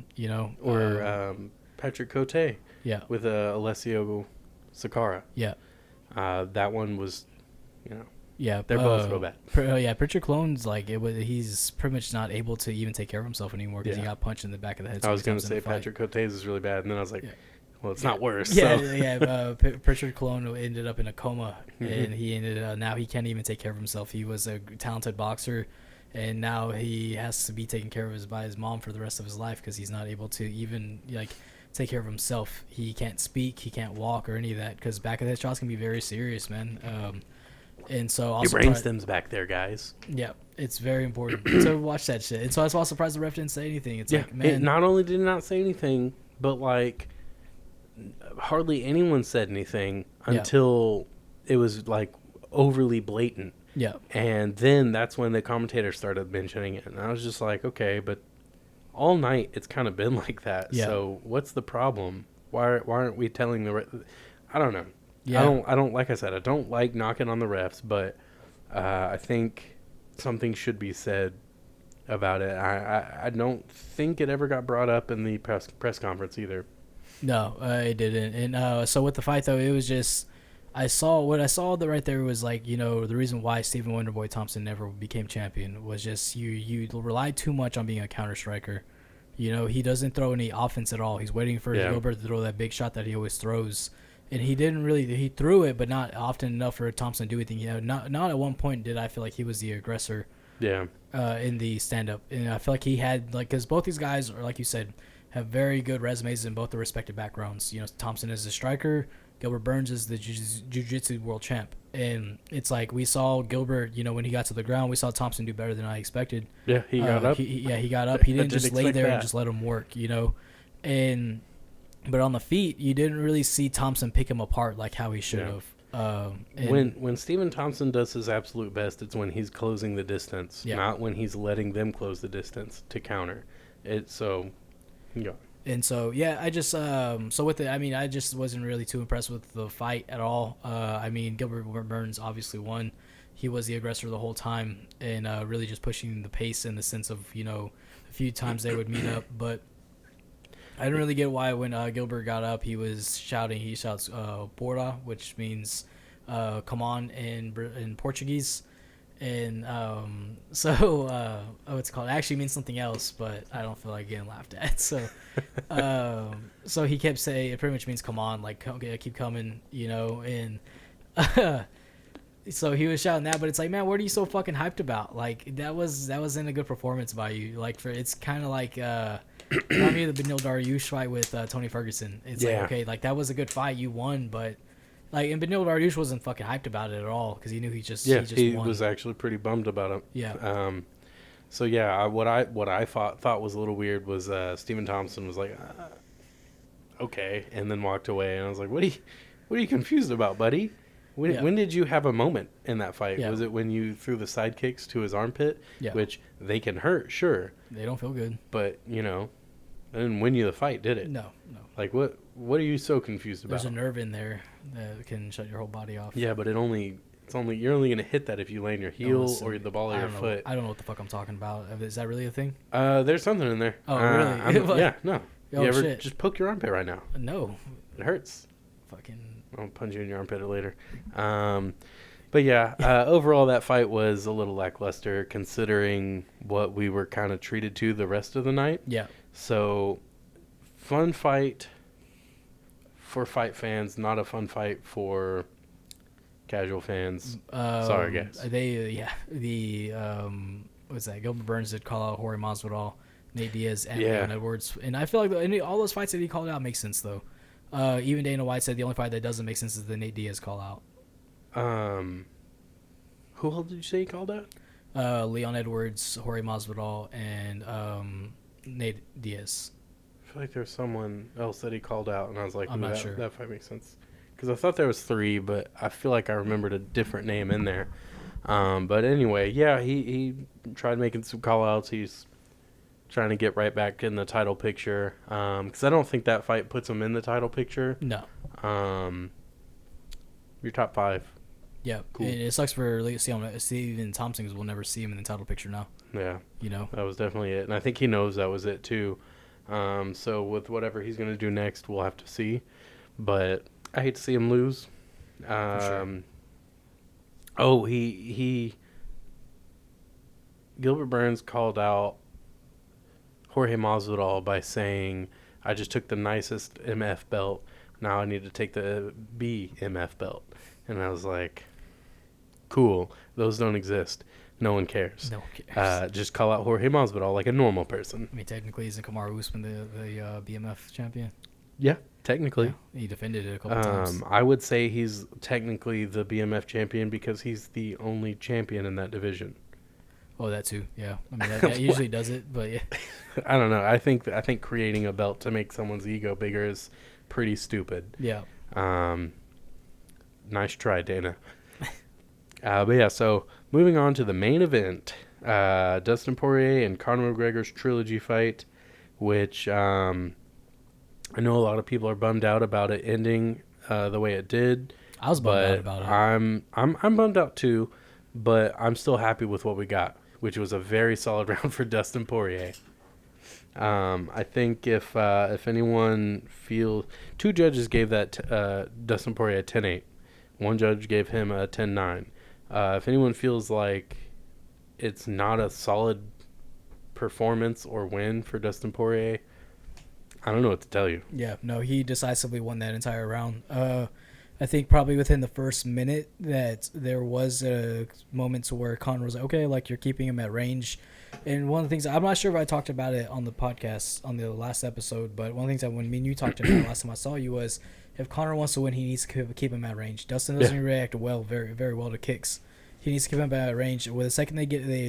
Or Patrick Cote yeah. with Alessio Sakara. Yeah. That one was, Yeah. they're both real bad. Pritchard Colon's like, he's pretty much not able to even take care of himself anymore because he got punched in the back of the head. I was going to times in say the fight. Patrick Cote's is really bad, and then I was like, well, it's not worse. Yeah, so. yeah. Pritchard Colon ended up in a coma, and he ended now he can't even take care of himself. He was a talented boxer, and now he has to be taken care of by his mom for the rest of his life because he's not able to even take care of himself. He can't speak, he can't walk, or any of that because back of the head shots can be very serious, man. And so Your brainstem's back there, guys. Yeah, it's very important to watch that shit. And so I was surprised the ref didn't say anything. It's like, man, it not only did not say anything, but like hardly anyone said anything until it was like overly blatant. Yeah. And then that's when the commentator started mentioning it, and I was just like, okay, but all night it's kind of been like that. Yeah. So what's the problem? Why aren't we telling I don't know. Yeah. I don't like I said, I don't like knocking on the refs, but I think something should be said about it. I don't think it ever got brought up in the press conference either. No, it didn't. And so with the fight though, it was just I saw right there was like, the reason why Stephen Wonderboy Thompson never became champion was just you relied too much on being a counter striker. He doesn't throw any offense at all. He's waiting for Gilbert to throw that big shot that he always throws. And he threw it, but not often enough for Thompson to do anything. Not at one point did I feel like he was the aggressor. Yeah. In the stand-up. And I feel like he had, because both these guys are, like you said, have very good resumes in both their respective backgrounds. Thompson is a striker. Gilbert Burns is the jiu-jitsu world champ. And it's like we saw Gilbert, when he got to the ground, we saw Thompson do better than I expected. Yeah, he got up. He got up. He didn't just lay there and just let him work, And... But on the feet, you didn't really see Thompson pick him apart like how he should have. When Stephen Thompson does his absolute best, it's when he's closing the distance, not when he's letting them close the distance to counter. And so yeah, I just so with it, I mean, I just wasn't really too impressed with the fight at all. I mean, Gilbert Burns obviously won. He was the aggressor the whole time, and really just pushing the pace in the sense of, you know, a few times they would meet up. But I didn't really get why when Gilbert got up, he was shouting. He shouts "Bora," which means "come on" in Portuguese. And what's it called? It actually means something else, but I don't feel like getting laughed at. So he kept saying it pretty much means "come on," like keep coming, you know. And so he was shouting that, but it's like, man, what are you so fucking hyped about? Like that wasn't a good performance by you. Like it's kind of like remind me of the Benil Dariush fight with Tony Ferguson. It's like, okay, like that was a good fight, you won, but like, and Benil Dariush wasn't fucking hyped about it at all because he knew he just won. Was actually pretty bummed about it. Yeah. So yeah, what I thought was a little weird was Stephen Thompson was like, okay, and then walked away, and I was like, what are you confused about, buddy? When did you have a moment in that fight? Yeah. Was it when you threw the side kicks to his armpit, which they can hurt, sure. They don't feel good. But, you know, it didn't win you the fight, did it? No. Like, what are you so confused about? There's a nerve in there that can shut your whole body off. Yeah, but you're only going to hit that if you land your heel or the ball of your foot. I don't know what the fuck I'm talking about. Is that really a thing? There's something in there. Oh, really? Yeah, no. Oh, you ever shit. just poke your armpit right now? No. It hurts. Fucking... I'll punch you in your armpit later. But yeah, overall that fight was a little lackluster considering what we were kind of treated to the rest of the night. Yeah. So, fun fight for fight fans, not a fun fight for casual fans. Sorry, guys. What's that? Gilbert Burns did call out Jorge Masvidal, Nate Diaz, and Leon Edwards. And I feel like all those fights that he called out make sense, though. Even Dana White said the only fight that doesn't make sense is the Nate Diaz call out. Who else did you say he called out? Leon Edwards, Jorge Masvidal, and Nate Diaz. I feel like there's someone else that he called out, and I was like, I'm not sure. That fight makes sense. Because I thought there was 3, but I feel like I remembered a different name in there. But anyway, yeah, he tried making some call-outs. He's trying to get right back in the title picture. Because I don't think that fight puts him in the title picture. No. Your top 5. Yeah, cool. It sucks for Stephen Thompson because we'll never see him in the title picture now. Yeah. You know? That was definitely it. And I think he knows that was it, too. So with whatever he's going to do next, we'll have to see. But I hate to see him lose. Sure. Oh, Gilbert Burns called out Jorge Masvidal by saying, I just took the nicest MF belt. Now I need to take the BMF belt. And I was like, cool. Those don't exist. No one cares. No one cares. Just call out Jorge Masvidal like a normal person. I mean, technically, isn't Kamaru Usman the BMF champion? Yeah, technically. Yeah, he defended it a couple times. I would say he's technically the BMF champion because he's the only champion in that division. Oh, that too. Yeah, I mean that usually does it, but yeah. I don't know. I think creating a belt to make someone's ego bigger is pretty stupid. Yeah. Nice try, Dana. But yeah, so moving on to the main event, Dustin Poirier and Conor McGregor's trilogy fight, which I know a lot of people are bummed out about it ending the way it did. I was bummed out about it. I'm bummed out too, but I'm still happy with what we got, which was a very solid round for Dustin Poirier. I think if anyone feels... 2 judges gave that Dustin Poirier a 10-8. 1 judge gave him a 10-9. If anyone feels like it's not a solid performance or win for Dustin Poirier, I don't know what to tell you. Yeah, no, he decisively won that entire round. I think probably within the first minute that there was moments where Conor was like, okay, like you're keeping him at range. And one of the things, I'm not sure if I talked about it on the podcast on the last episode, but one of the things that when me and you talked about last time I saw you was if Conor wants to win, he needs to keep him at range. Dustin doesn't react very, very well to kicks. He needs to keep him at range. Well, the second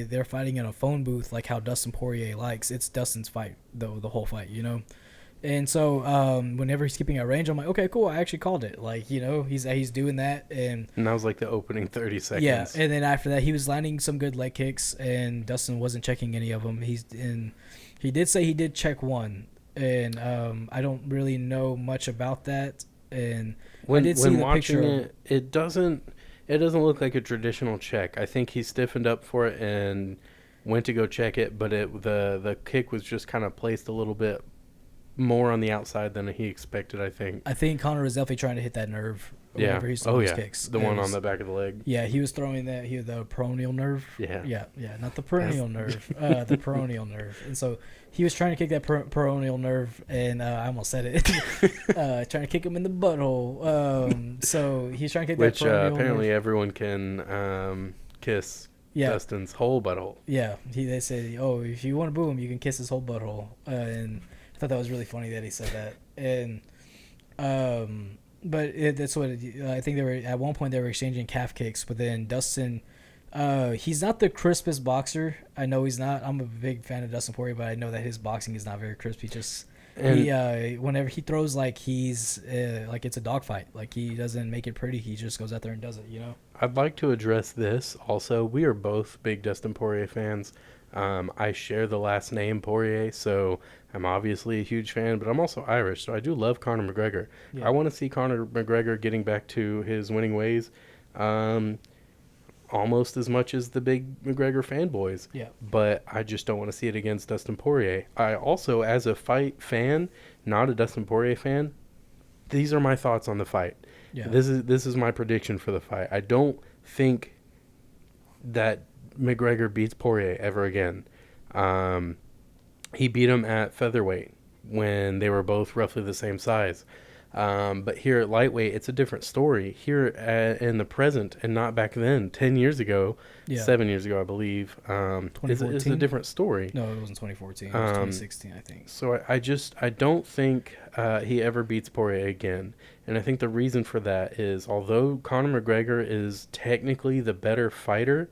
they're fighting in a phone booth, like how Dustin Poirier likes, it's Dustin's fight, the whole fight, you know? And so whenever he's keeping at range, I'm like, okay, cool. I actually called it. Like, you know, he's doing that. And that was like the opening 30 seconds. Yeah, and then after that, he was landing some good leg kicks, and Dustin wasn't checking any of them. He did say he did check one, and I don't really know much about that. And I When did see the watching picture. it doesn't look like a traditional check. I think he stiffened up for it and went to go check it, but the kick was just kind of placed a little bit more on the outside than he expected, I think. I think Connor was definitely trying to hit that nerve Yeah. whenever he's Oh throwing his yeah. kicks. The It one on was- the back of the leg. Yeah, he was throwing that. He had the peroneal nerve. Yeah. Yeah, not the peroneal nerve. The peroneal nerve. And so he was trying to kick that peroneal nerve, and I almost said it. Trying to kick him in the butthole. So he's trying to kick Which that peroneal apparently nerve. everyone can kiss Yeah, Dustin's whole butthole. yeah. They said, oh, if you want to boo him, you can kiss his whole butthole. And I thought that was really funny that he said that. And but that's what I think they were at one point. They were exchanging calf kicks, but then Dustin, he's not the crispest boxer. I know he's not. I'm a big fan of Dustin Poirier, but I know that his boxing is not very crisp. He whenever he throws, like he's like it's a dogfight. Like he doesn't make it pretty. He just goes out there and does it. You know. I'd like to address this also. We are both big Dustin Poirier fans. I share the last name Poirier, so I'm obviously a huge fan, but I'm also Irish, so I do love Conor McGregor. Yeah. I want to see Conor McGregor getting back to his winning ways, almost as much as the big McGregor fanboys. Yeah. But I just don't want to see it against Dustin Poirier. I also, as a fight fan, not a Dustin Poirier fan, these are my thoughts on the fight. Yeah. This is my prediction for the fight. I don't think that McGregor beats Poirier ever again. He beat him at featherweight when they were both roughly the same size. But here at lightweight, it's a different story. Here in the present and not back then, 10 years ago, 7 years ago, I believe, it's a different story. No, it wasn't 2014. It was 2016, I think. So I don't think he ever beats Poirier again. And I think the reason for that is, although Conor McGregor is technically the better fighter,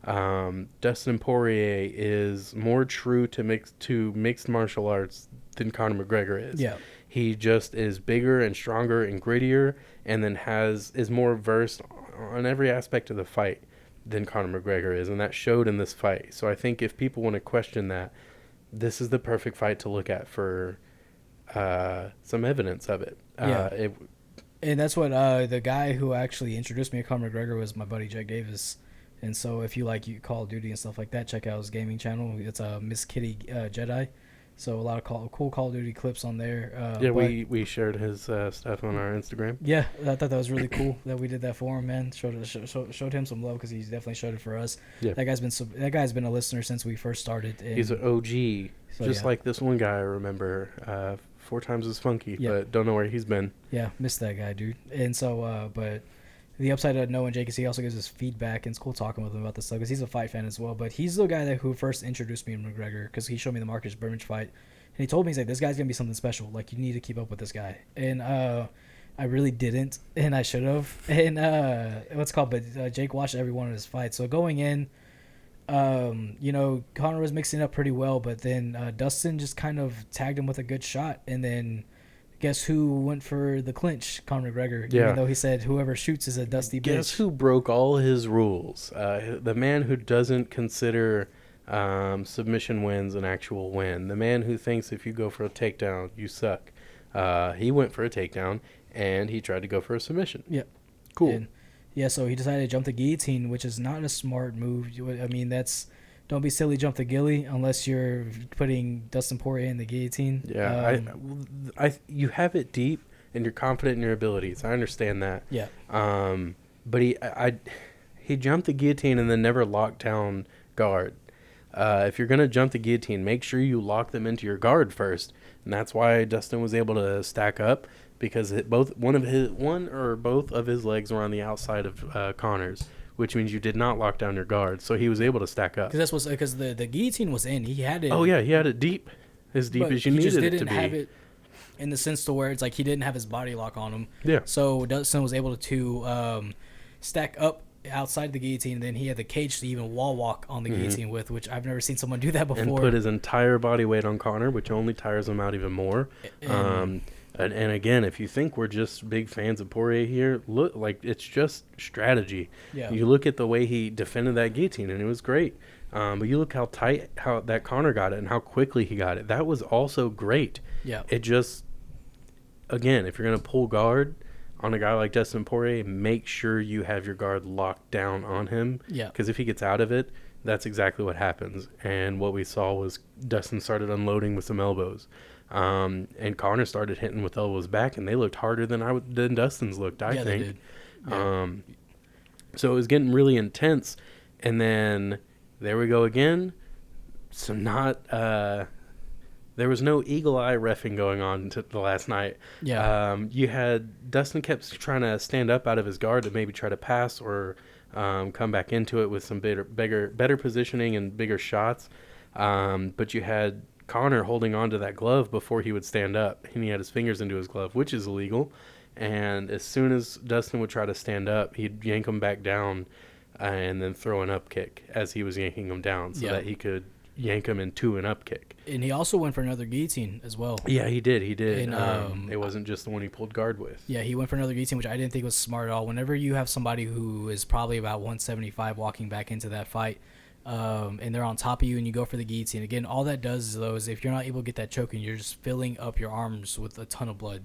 Dustin Poirier is more true to mixed martial arts than Conor McGregor is. Yeah. He just is bigger and stronger and grittier, and then is more versed on every aspect of the fight than Conor McGregor is, and that showed in this fight. So I think if people want to question that, this is the perfect fight to look at for some evidence of it. Yeah. And that's what the guy who actually introduced me to Conor McGregor was my buddy Jack Davis. And so if you like Call of Duty and stuff like that, check out his gaming channel. It's Miss Kitty Jedi. So a lot of cool Call of Duty clips on there. We shared his stuff on our Instagram. Yeah, I thought that was really cool that we did that for him, man. Showed him some love because he's definitely showed it for us. Yeah. That guy's been a listener since we first started. He's an OG, like this one guy I remember, 4 times as funky, but don't know where he's been. Yeah, missed that guy, dude. And so, but the upside of knowing Jake is he also gives us feedback, and it's cool talking with him about this stuff because he's a fight fan as well. But he's the guy who first introduced me to McGregor because he showed me the Marcus Burns fight, and he told me, he's like, this guy's gonna be something special. Like, you need to keep up with this guy. And I really didn't, and I should have. And but Jake watched every one of his fights. So going in, Conor was mixing up pretty well, but then Dustin just kind of tagged him with a good shot, and then guess who went for the clinch? Conor McGregor. Yeah. Even though he said whoever shoots is a dusty bitch. Guess who broke all his rules? The man who doesn't consider submission wins an actual win. The man who thinks if you go for a takedown, you suck. He went for a takedown, and he tried to go for a submission. Yeah. Cool. So he decided to jump the guillotine, which is not a smart move. I mean, don't be silly, jump the gilly unless you're putting Dustin Poirier in the guillotine. Yeah, you have it deep, and you're confident in your abilities. I understand that. Yeah. But he jumped the guillotine and then never locked down guard. If you're gonna jump the guillotine, make sure you lock them into your guard first, and that's why Dustin was able to stack up because one or both of his legs were on the outside of Conor's, which means you did not lock down your guard, so he was able to stack up. Because the guillotine was in. He had it. Oh yeah, he had it deep, as deep as you needed it to be. He just didn't have it in the sense to where it's like he didn't have his body lock on him. Yeah. So Dustin was able to stack up outside the guillotine, and then he had the cage to even wall walk on the guillotine with, which I've never seen someone do that before. And put his entire body weight on Conor, which only tires him out even more. And again, if you think we're just big fans of Poirier here, look, like, it's just strategy. Yeah. You look at the way he defended that guillotine, and it was great. But you look how tight how that Connor got it and how quickly he got it. That was also great. Yeah. It just, again, if you're going to pull guard on a guy like Dustin Poirier, make sure you have your guard locked down on him. Yeah. Because if he gets out of it, that's exactly what happens. And what we saw was Dustin started unloading with some elbows. And Connor started hitting with elbows back, and they looked harder than Dustin's looked, I think. They did. Yeah. So it was getting really intense. And then there we go again. So there was no eagle eye reffing going on to the last night. Yeah. You had Dustin kept trying to stand up out of his guard to maybe try to pass or come back into it with some better positioning and bigger shots. But you had Connor holding on to that glove before he would stand up, and he had his fingers into his glove, which is illegal. And as soon as Dustin would try to stand up, he'd yank him back down and then throw an up kick as he was yanking him down so that he could yank him into an up kick. And he also went for another guillotine as well. Yeah, he did. And, it wasn't just the one he pulled guard with. Yeah, he went for another guillotine, which I didn't think was smart at all. Whenever you have somebody who is probably about 175 walking back into that fight, and they're on top of you and you go for the guillotine, again, all that does, though, is if you're not able to get that choking, you're just filling up your arms with a ton of blood.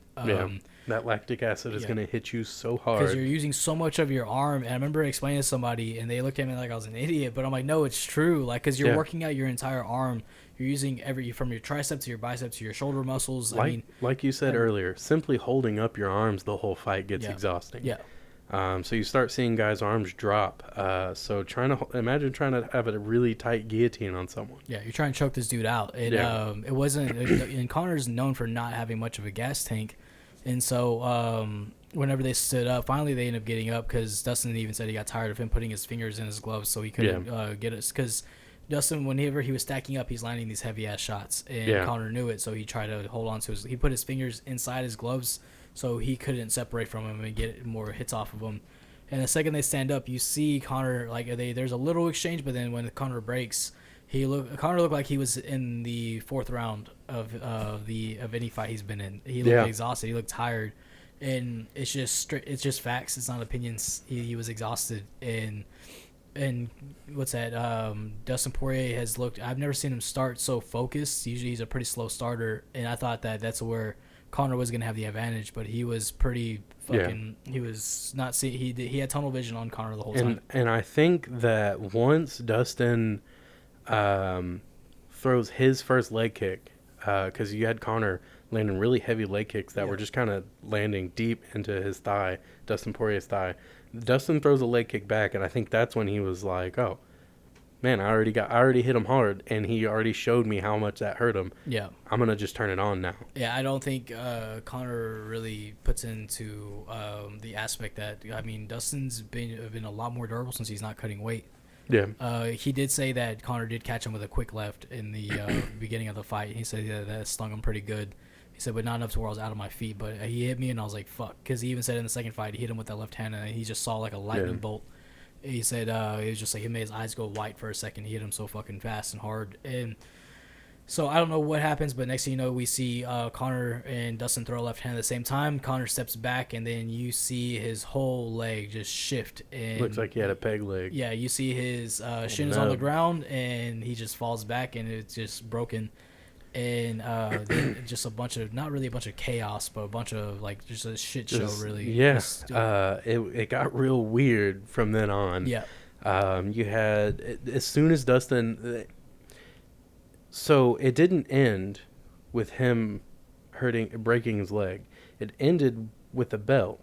That lactic acid is going to hit you so hard. Because you're using so much of your arm. And I remember explaining to somebody, and they looked at me like I was an idiot, but I'm like, no, it's true. Like, because you're working out your entire arm. You're using from your tricep to your bicep to your shoulder muscles. Like you said earlier, simply holding up your arms the whole fight gets exhausting. Yeah. So you start seeing guys' arms drop. So imagine trying to have a really tight guillotine on someone. Yeah, you're trying to choke this dude out. And it wasn't. And Connor's known for not having much of a gas tank, and so whenever they stood up, finally they ended up getting up because Dustin even said he got tired of him putting his fingers in his gloves, so he couldn't get us. Because Dustin, whenever he was stacking up, he's landing these heavy ass shots, and Connor knew it, so he tried to hold on to his. He put his fingers inside his gloves, so he couldn't separate from him and get more hits off of him. And the second they stand up, you see Connor there's a little exchange, but then when Connor breaks, Connor looked like he was in the fourth round of any fight he's been in. He looked exhausted. He looked tired, and it's just facts. It's not opinions. He was exhausted, and what's that? Dustin Poirier has looked. I've never seen him start so focused. Usually he's a pretty slow starter, and I thought that's where Connor was gonna have the advantage, but he was pretty fucking. He was not see. He had tunnel vision on Connor the whole time. And I think that once Dustin throws his first leg kick, because you had Connor landing really heavy leg kicks that were just kind of landing deep into his thigh, Dustin Poirier's thigh. Dustin throws a leg kick back, and I think that's when he was like, "Oh, man, I already hit him hard, and he already showed me how much that hurt him. Yeah, I'm gonna just turn it on now." Yeah, I don't think Connor really puts into the aspect that Dustin's been a lot more durable since he's not cutting weight. Yeah. He did say that Connor did catch him with a quick left in the beginning of the fight. He said that stung him pretty good. He said, but not enough to where I was out of my feet. But he hit me, and I was like, fuck. Because he even said in the second fight, he hit him with that left hand, and he just saw like a lightning bolt. He said it was just like it made his eyes go white for a second. He hit him so fucking fast and hard. And so I don't know what happens, but next thing you know, we see Connor and Dustin throw a left hand at the same time. Connor steps back, and then you see his whole leg just shift. And looks like he had a peg leg. Yeah, you see his shin is on the ground, and he just falls back, and it's just broken. And then just a bunch of, not really a bunch of chaos, but a bunch of like just a shit show, really. Yeah. It got real weird from then on. Yeah. You had, as soon as Dustin, so it didn't end with him breaking his leg. It ended with a bell.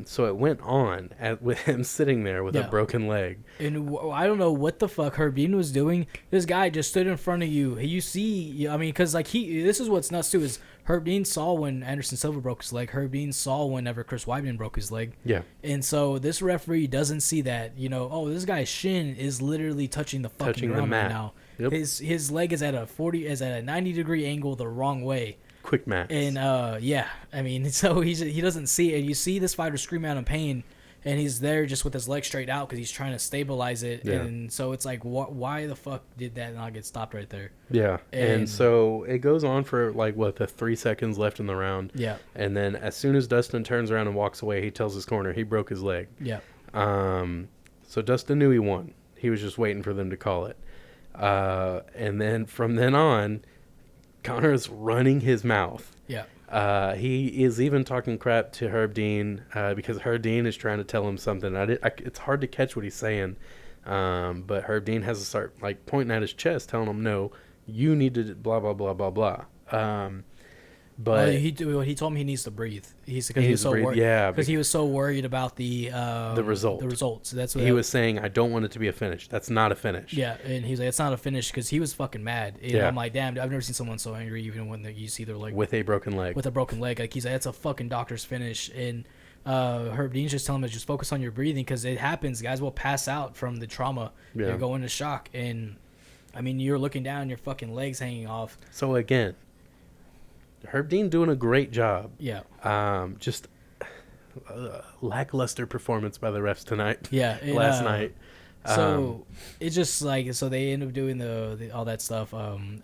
So it went on with him sitting there with a broken leg. And I don't know what the fuck Herb Dean was doing. This guy just stood in front of you. You see, because like this is what's nuts too, is Herb Dean saw when Anderson Silva broke his leg. Herb Dean saw whenever Chris Weidman broke his leg. Yeah. And so this referee doesn't see that, this guy's shin is literally touching the fucking ground right now. Yep. His leg is at a 90-degree angle the wrong way. Quick match. And so he doesn't see it. You see this fighter scream out in pain, and he's there just with his leg straight out because he's trying to stabilize it. Yeah. And so it's like, why the fuck did that not get stopped right there? Yeah. And so it goes on for like the 3 seconds left in the round. Yeah. And then as soon as Dustin turns around and walks away, he tells his corner he broke his leg. Yeah. So Dustin knew he won. He was just waiting for them to call it. And then from then on, Connor's running his mouth. Yeah. He is even talking crap to Herb Dean because Herb Dean is trying to tell him something. It's hard to catch what he's saying, but Herb Dean has to start like pointing at his chest, telling him, "No, you need to blah blah blah blah blah." But he told me he needs to breathe. He was so worried. Yeah, because he was so worried about the result. The results. That's what he was saying. I don't want it to be a finish. That's not a finish. Yeah, and he's like, it's not a finish because he was fucking mad. And Yeah. I'm like, damn, I've never seen someone so angry even when you see their leg with a broken leg. With a broken leg, like he's like, that's a fucking doctor's finish. And Herb Dean's just telling him to just focus on your breathing because it happens. Guys will pass out from the trauma. Yeah. They go into shock, and I mean, you're looking down, your fucking legs hanging off. So again, Herb Dean doing a great job. Yeah. Just lackluster performance by the refs tonight. Yeah. Last night. So it's just like, so they end up doing the all that stuff.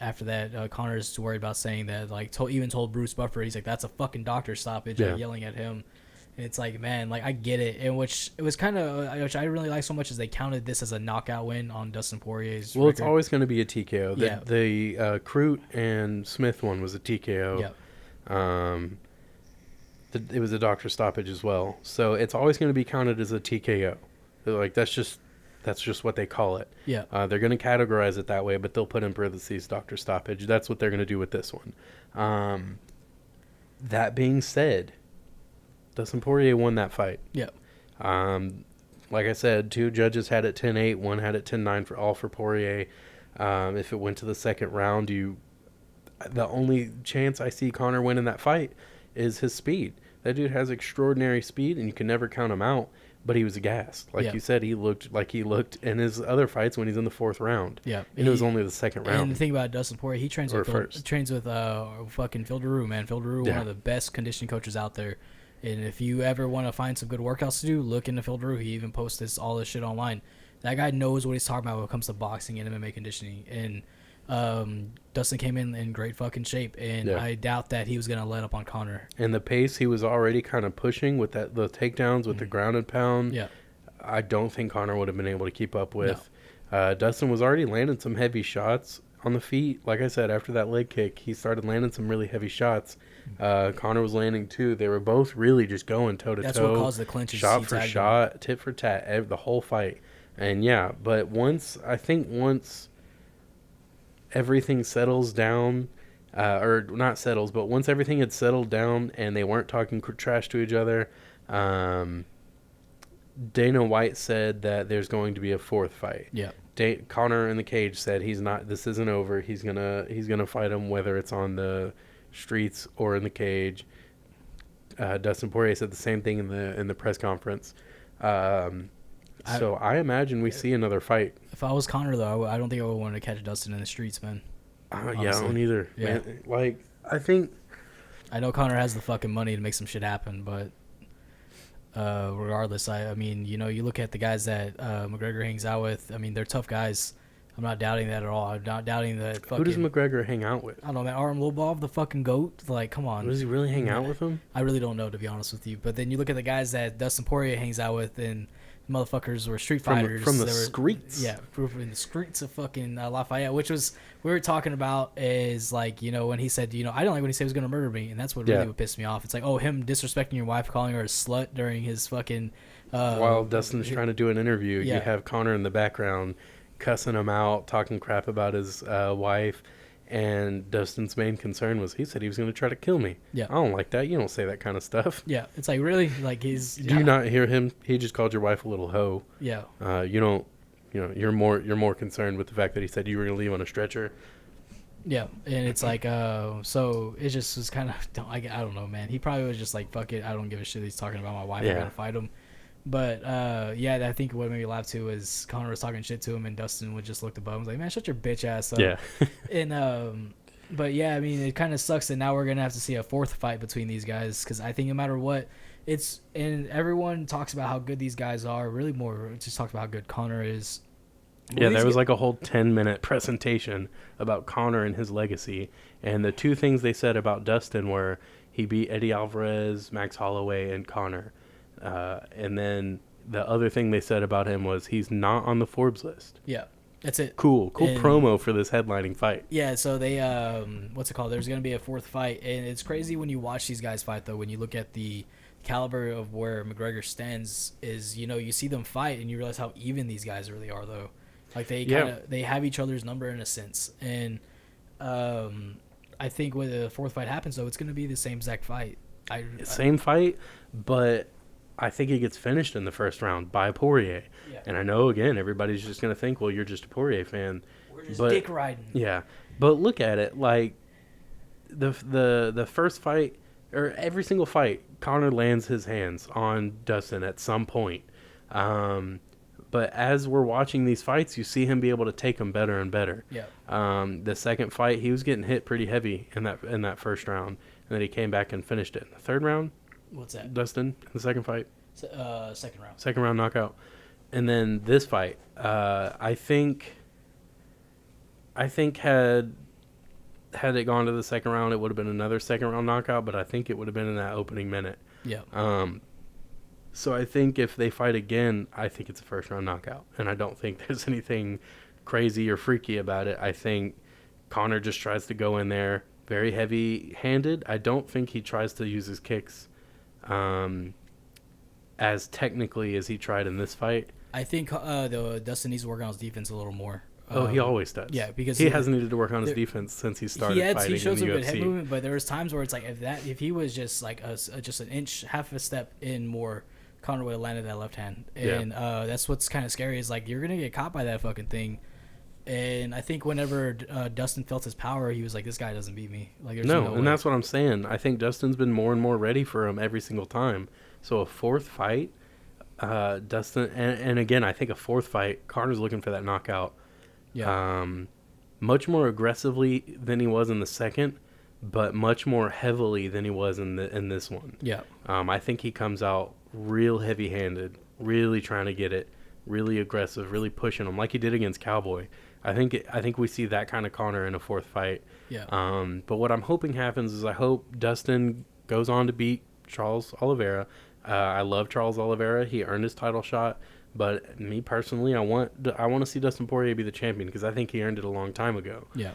After that, Connor's worried about saying that, like, even told Bruce Buffer, he's like, that's a fucking doctor stoppage. Yeah. Like, yelling at him. And it's like, man, like, I get it. And which it was kind of, which I really like so much, is they counted this as a knockout win on Dustin Poirier's Well, record. it's always going to be a TKO. Yeah. The Crute and Smith one was a TKO. Yeah. It was a doctor stoppage as well. So it's always going to be counted as a TKO. Like, that's just what they call it. Yeah. They're going to categorize it that way, but they'll put in parentheses doctor stoppage. That's what they're going to do with this one. That being said, Dustin Poirier won that fight. Yeah. Like I said, 2 judges had it 10-8, one had it 10-9 for Poirier. If it went to the second round, the only chance I see Conor winning that fight is his speed. That dude has extraordinary speed, and you can never count him out. But he was gassed. Like you said, he looked like he looked in his other fights when he's in the 4th round. Yeah. And it was only the second round. And the thing about Dustin Poirier, he trains with fucking Phil Daru, man. Phil Daru, one of the best conditioning coaches out there. And if you ever want to find some good workouts to do, look into Phil Daru. He even posts all this shit online. That guy knows what he's talking about when it comes to boxing and MMA conditioning. And Dustin came in great fucking shape, and I doubt that he was going to let up on Conor. And the pace he was already kind of pushing with the takedowns, with the ground and pound, yeah, I don't think Conor would have been able to keep up with. No. Dustin was already landing some heavy shots on the feet. Like I said, after that leg kick, he started landing some really heavy shots. Conor was landing too. They were both really just going toe to toe. That's what caused the clinches. Shot for shot, tit for tat, the whole fight. And yeah, but once everything settles down, or not settles, but once everything had settled down and they weren't talking trash to each other, Dana White said that there's going to be a 4th fight. Yeah. Conor in the cage said this isn't over. He's gonna fight him, whether it's on the streets or in the cage. Dustin Poirier said the same thing in the press conference. So I imagine we see another fight. If I was Conor, though, I don't think I would want to catch Dustin in the streets, man. Yeah, I don't either. Yeah. Man, like, I know Conor has the fucking money to make some shit happen, but regardless, I mean, you look at the guys that McGregor hangs out with. I mean, they're tough guys. I'm not doubting that at all. I'm not doubting that. Fucking, who does McGregor hang out with? I don't know, man. Artem Lobov, the fucking GOAT. Like, come on. Does he really hang out with him? I really don't know, to be honest with you. But then you look at the guys that Dustin Poirier hangs out with, and motherfuckers were street fighters from the streets. Yeah, in the streets of fucking Lafayette, which was we were talking about is like, when he said, I don't like when he said he was gonna murder me, and that's what really would piss me off. It's like, him disrespecting your wife, calling her a slut during his fucking while Dustin's trying to do an interview, you have Conor in the background cussing him out, talking crap about his wife. And Dustin's main concern was he said he was going to try to kill me. Yeah. I don't like that. You don't say that kind of stuff. Yeah. It's like, really? Like, he's... Do you not hear him? He just called your wife a little hoe. Yeah. You're more concerned with the fact that he said you were going to leave on a stretcher. Yeah. And it's like, so it just was kind of... I don't know, man. He probably was just like, fuck it. I don't give a shit. He's talking about my wife. I got to fight him. But, I think what made me laugh, too, is Conor was talking shit to him, and Dustin would just look above him and was like, man, shut your bitch ass up. Yeah. And, but, yeah, I mean, it kind of sucks that now we're going to have to see a 4th fight between these guys, because I think no matter what, and everyone talks about how good these guys are. Really, more just talks about how good Conor is. Yeah, there was like a whole 10-minute presentation about Conor and his legacy. And the two things they said about Dustin were he beat Eddie Alvarez, Max Holloway, and Conor. And then the other thing they said about him was he's not on the Forbes list. Yeah, that's it. Cool And promo for this headlining fight. yeah, so they what's it called? There's gonna be a fourth fight, and it's crazy when you watch these guys fight. Though, when you look at the caliber of where McGregor stands, is you see them fight, and you realize how even these guys really are. Though, like they have each other's number in a sense, and I think when the fourth fight happens, though, it's gonna be the same exact fight. Same fight, but I think he gets finished in the first round by Poirier. Yeah. And I know, again, everybody's just going to think, well, you're just a Poirier fan. We're just dick riding. Yeah. But look at it. Like, the first fight, or every single fight, Conor lands his hands on Dustin at some point. But as we're watching these fights, you see him be able to take them better and better. Yeah. The second fight, he was getting hit pretty heavy in that first round. And then he came back and finished it. In the third round, What's that? Dustin, in the second fight. Second round. Second round knockout. And then this fight, I think had it gone to the second round, it would have been another second round knockout, but I think it would have been in that opening minute. Yeah. So I think if they fight again, I think it's a first round knockout. And I don't think there's anything crazy or freaky about it. I think Conor just tries to go in there very heavy handed. I don't think he tries to use his kicks as technically as he tried in this fight. I think Dustin needs to work on his defense a little more. He always does. Yeah, because he hasn't needed to work on his defense since he started fighting he shows in the a good UFC. head movement, but there was times where it's like if he was just like just an inch, half a step in more, Conor would have landed that left hand, and that's what's kind of scary is like you're gonna get caught by that fucking thing. And I think whenever Dustin felt his power, he was like, "This guy doesn't beat me." Like, there's no way. And that's what I'm saying. I think Dustin's been more and more ready for him every single time. So a fourth fight, Dustin, and again, I think a fourth fight, Connor's looking for that knockout. Yeah. Much more aggressively than he was in the second, but much more heavily than he was in this one. Yeah. I think he comes out real heavy-handed, really trying to get it, really aggressive, really pushing him like he did against Cowboy. I think we see that kind of Conor in a fourth fight. Yeah. But what I'm hoping happens is I hope Dustin goes on to beat Charles Oliveira. I love Charles Oliveira. He earned his title shot. But me personally, I want to see Dustin Poirier be the champion because I think he earned it a long time ago. Yeah.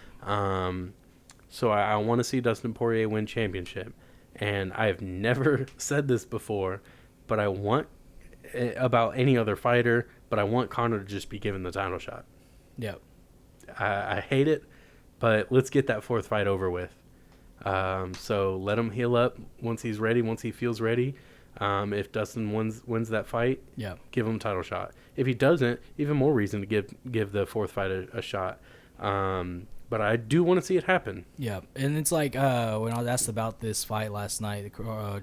So I want to see Dustin Poirier win championship. And I have never said this before, but I want about any other fighter, but I want Conor to just be given the title shot. Yeah. I hate it, but let's get that fourth fight over with. So let him heal up once he's ready, once he feels ready. If Dustin wins that fight, give him a title shot. If he doesn't, even more reason to give the fourth fight a shot. But I do want to see it happen. Yeah, and it's like when I was asked about this fight last night,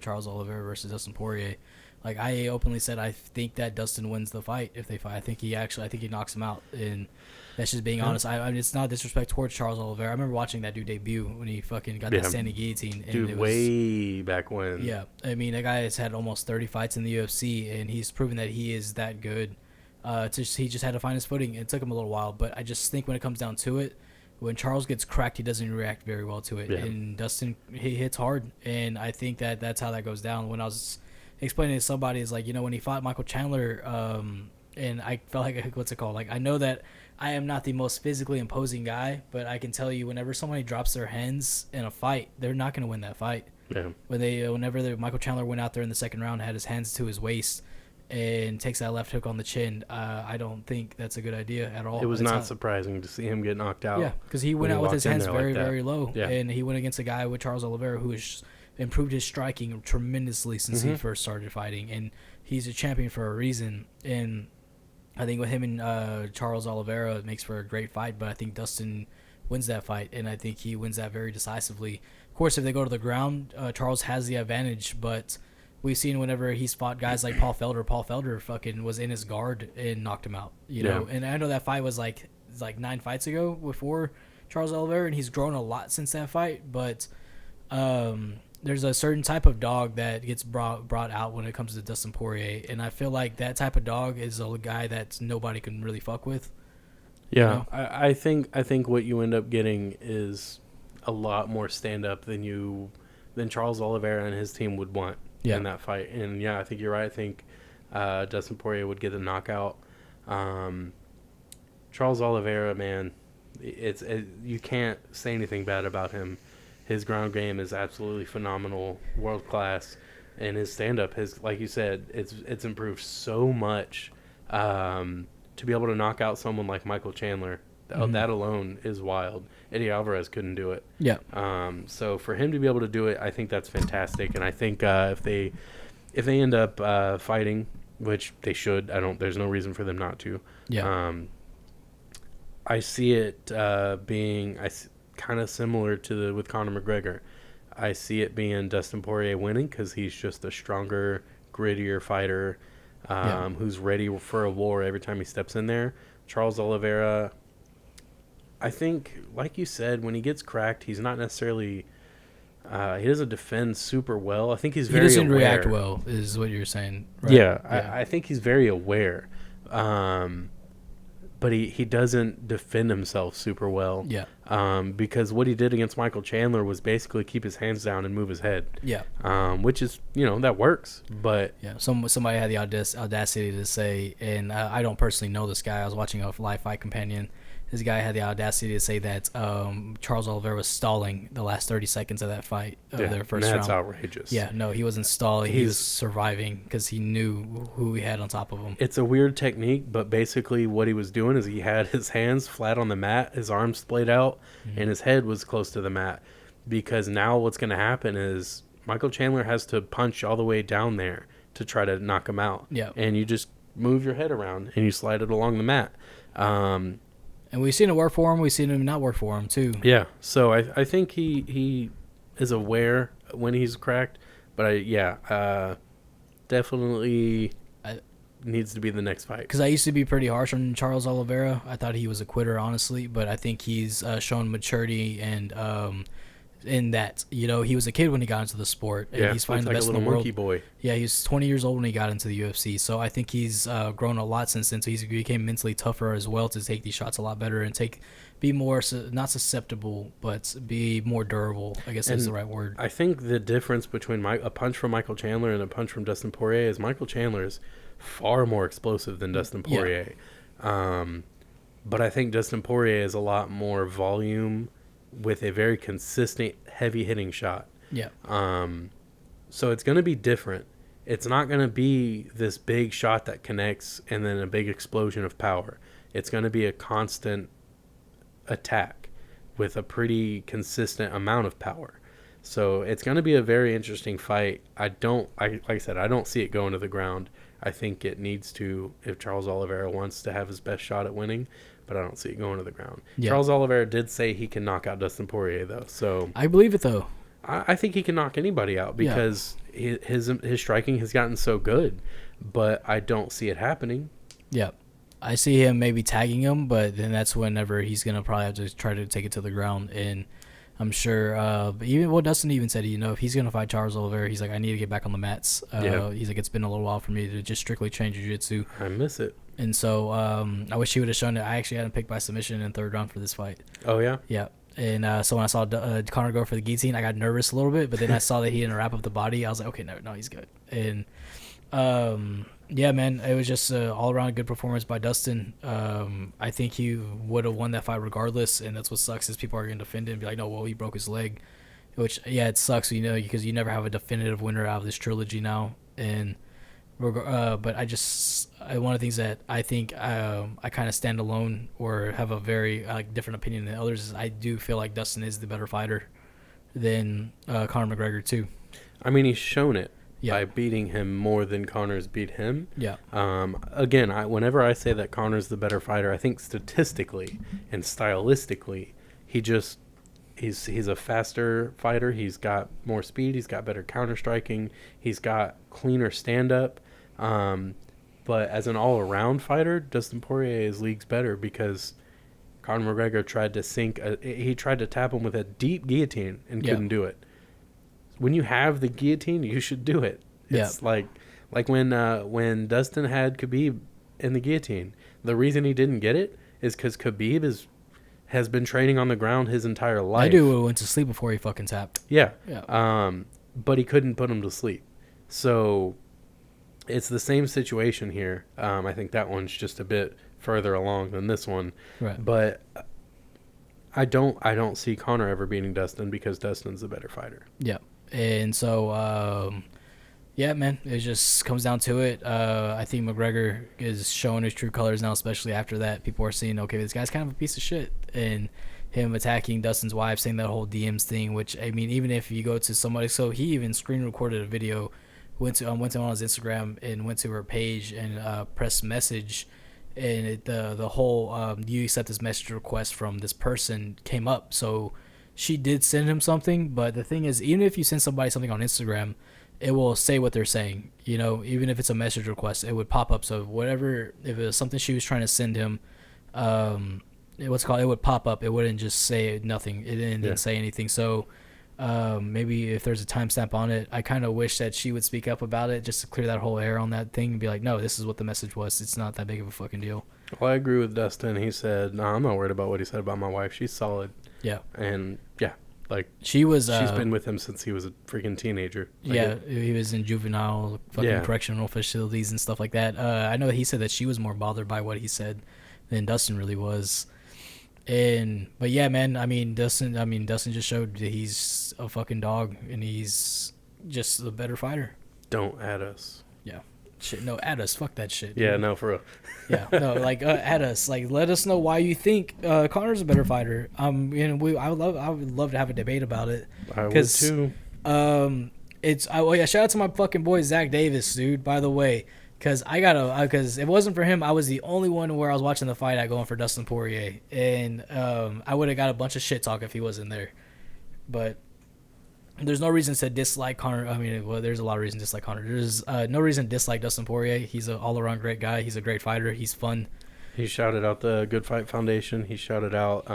Charles Oliveira versus Dustin Poirier. Like I openly said, I think that Dustin wins the fight if they fight. I think he knocks him out, and that's just being honest. I mean, it's not disrespect towards Charles Oliveira. I remember watching that dude debut when he fucking got that standing guillotine. And dude, it was, way back when. Yeah, I mean, that guy has had almost 30 fights in the UFC, and he's proven that he is that good. He just had to find his footing. It took him a little while, but I just think when it comes down to it, when Charles gets cracked, he doesn't react very well to it. Yeah. And Dustin, he hits hard, and I think that's how that goes down. When I was explaining to somebody, is like, when he fought Michael Chandler, and I felt like, what's it called? Like, I know that I am not the most physically imposing guy, but I can tell you whenever somebody drops their hands in a fight, they're not going to win that fight. Yeah. Whenever Michael Chandler went out there in the second round, had his hands to his waist, and takes that left hook on the chin, I don't think that's a good idea at all. It was not surprising to see him get knocked out. Yeah, because he went out with his hands very, very low. Yeah. And he went against a guy with Charles Oliveira who has improved his striking tremendously since he first started fighting. And he's a champion for a reason. And I think with him and Charles Oliveira, it makes for a great fight. But I think Dustin wins that fight, and I think he wins that very decisively. Of course, if they go to the ground, Charles has the advantage, but we've seen whenever he's fought guys like Paul Felder fucking was in his guard and knocked him out, you know. And I know that fight was like 9 fights ago before Charles Oliveira, and he's grown a lot since that fight. But there's a certain type of dog that gets brought out when it comes to Dustin Poirier, and I feel like that type of dog is a guy that nobody can really fuck with. Yeah, You know? I think what you end up getting is a lot more stand up than Charles Oliveira and his team would want Yeah. in that fight. And yeah, I think you're right. I think Dustin Poirier would get the knockout. Charles Oliveira, man, you can't say anything bad about him. His ground game is absolutely phenomenal, world class, and his stand up has, like you said, it's improved so much. To be able to knock out someone like Michael Chandler, that alone is wild. Eddie Alvarez couldn't do it. Yeah. So for him to be able to do it, I think that's fantastic. And I think if they end up fighting, which they should, there's no reason for them not to. Yeah. I see it being kind of similar to with Conor McGregor. I see it being Dustin Poirier winning because he's just a stronger, grittier fighter who's ready for a war every time he steps in there. Charles Oliveira, I think, like you said, when he gets cracked, he's not necessarily he doesn't defend super well. I think he's very he doesn't aware. react well, is what you're saying. Right? Yeah, Yeah. I think he's very aware. But he doesn't defend himself super well. Yeah. Because what he did against Michael Chandler was basically keep his hands down and move his head. Yeah. Which is, that works. But yeah, somebody had the audacity to say, and I don't personally know this guy. I was watching a live fight companion. This guy had the audacity to say that Charles Oliveira was stalling the last 30 seconds of that fight of their first round. That's outrageous. Yeah, no, he wasn't stalling. He was surviving because he knew who he had on top of him. It's a weird technique, but basically what he was doing is he had his hands flat on the mat, his arms splayed out, and his head was close to the mat. Because now what's going to happen is Michael Chandler has to punch all the way down there to try to knock him out. Yeah. And you just move your head around and you slide it along the mat. And we've seen it work for him. We've seen him not work for him, too. Yeah. So I think he is aware when he's cracked. But, definitely needs to be the next fight. Because I used to be pretty harsh on Charles Oliveira. I thought he was a quitter, honestly. But I think he's shown maturity and in that, he was a kid when he got into the sport. And he's fighting the best in the world. Monkey boy. Yeah, he was 20 years old when he got into the UFC. So I think he's grown a lot since then. So he became mentally tougher as well to take these shots a lot better and be more, not susceptible, but be more durable, I guess is the right word. I think the difference between a punch from Michael Chandler and a punch from Dustin Poirier is Michael Chandler is far more explosive than Dustin Poirier. Yeah. But I think Dustin Poirier is a lot more volume with a very consistent, heavy-hitting shot. Yeah. So it's going to be different. It's not going to be this big shot that connects and then a big explosion of power. It's going to be a constant attack with a pretty consistent amount of power. So it's going to be a very interesting fight. Like I said, I don't see it going to the ground. I think it needs to, if Charles Oliveira wants to have his best shot at winning, but I don't see it going to the ground. Yeah. Charles Oliveira did say he can knock out Dustin Poirier, though. So I believe it, though. I think he can knock anybody out because his striking has gotten so good, but I don't see it happening. Yeah. I see him maybe tagging him, but then that's whenever he's going to probably have to try to take it to the ground. And I'm sure Dustin even said, if he's going to fight Charles Oliveira, he's like, I need to get back on the mats. He's like, it's been a little while for me to just strictly train jiu-jitsu. I miss it. And so I wish he would have shown it. I actually had him picked by submission in the third round for this fight. Oh, yeah? Yeah. And so when I saw Conor go for the guillotine, I got nervous a little bit, but then I saw that he didn't wrap up the body. I was like, okay, no, he's good. And yeah, man, it was just all around a good performance by Dustin. I think he would have won that fight regardless, and that's what sucks is people are going to defend it and be like, no, well, he broke his leg, which, it sucks, because you never have a definitive winner out of this trilogy now. And but one of the things that I think I kind of stand alone or have a very different opinion than others is I do feel like Dustin is the better fighter than Conor McGregor too. I mean, he's shown it. Yeah. By beating him more than Conor's beat him. Yeah. Again, whenever I say that Conor's the better fighter, I think statistically and stylistically, he's a faster fighter. He's got more speed. He's got better counter striking. He's got cleaner stand up. But as an all around fighter, Dustin Poirier is leagues better because Conor McGregor tried to tap him with a deep guillotine and couldn't do it. when you have the guillotine, you should do it. It's like when Dustin had Khabib in the guillotine. The reason he didn't get it is because Khabib has been training on the ground his entire life. I do went to sleep before he fucking tapped. Yeah. Yeah. But he couldn't put him to sleep. So it's the same situation here. I think that one's just a bit further along than this one. Right. But I don't see Conor ever beating Dustin because Dustin's the better fighter. Yeah. And so, yeah, man, it just comes down to it. I think McGregor is showing his true colors now, especially after that. People are seeing, okay, this guy's kind of a piece of shit. And him attacking Dustin's wife, saying that whole DMs thing, which, I mean, even if you go to somebody, so he even screen recorded a video, went to on his Instagram and went to her page and pressed message. And the whole you accept this message request from this person came up. So she did send him something, but the thing is, even if you send somebody something on Instagram, it will say what they're saying. You know, even if it's a message request, it would pop up. So whatever, if it was something she was trying to send him, it would pop up. It wouldn't just say nothing. It didn't say anything. So maybe if there's a timestamp on it, I kind of wish that she would speak up about it just to clear that whole air on that thing and be like, no, this is what the message was. It's not that big of a fucking deal. Well, I agree with Dustin. He said, no, I'm not worried about what he said about my wife. She's solid. Yeah. And yeah, like she's been with him since he was a freaking teenager. Like he was in juvenile fucking correctional facilities and stuff like that. I know he said that she was more bothered by what he said than Dustin really was. But yeah, man, I mean Dustin just showed that he's a fucking dog and he's just a better fighter. Don't add us. Yeah. Shit, no, add us. Fuck that shit. Yeah, dude. no, for real. Yeah, no, like add us. Like, let us know why you think Conor's a better fighter. I would love to have a debate about it. I would too. Shout out to my fucking boy Zach Davis, dude. By the way, because because if it wasn't for him, I was the only one where I was watching the fight at going for Dustin Poirier, and I would have got a bunch of shit talk if he wasn't there. But there's no reason to dislike Conor. I mean, well, there's a lot of reasons to dislike Conor. There's no reason to dislike Dustin Poirier. He's an all-around great guy. He's a great fighter. He's fun. He shouted out the Good Fight Foundation. He shouted out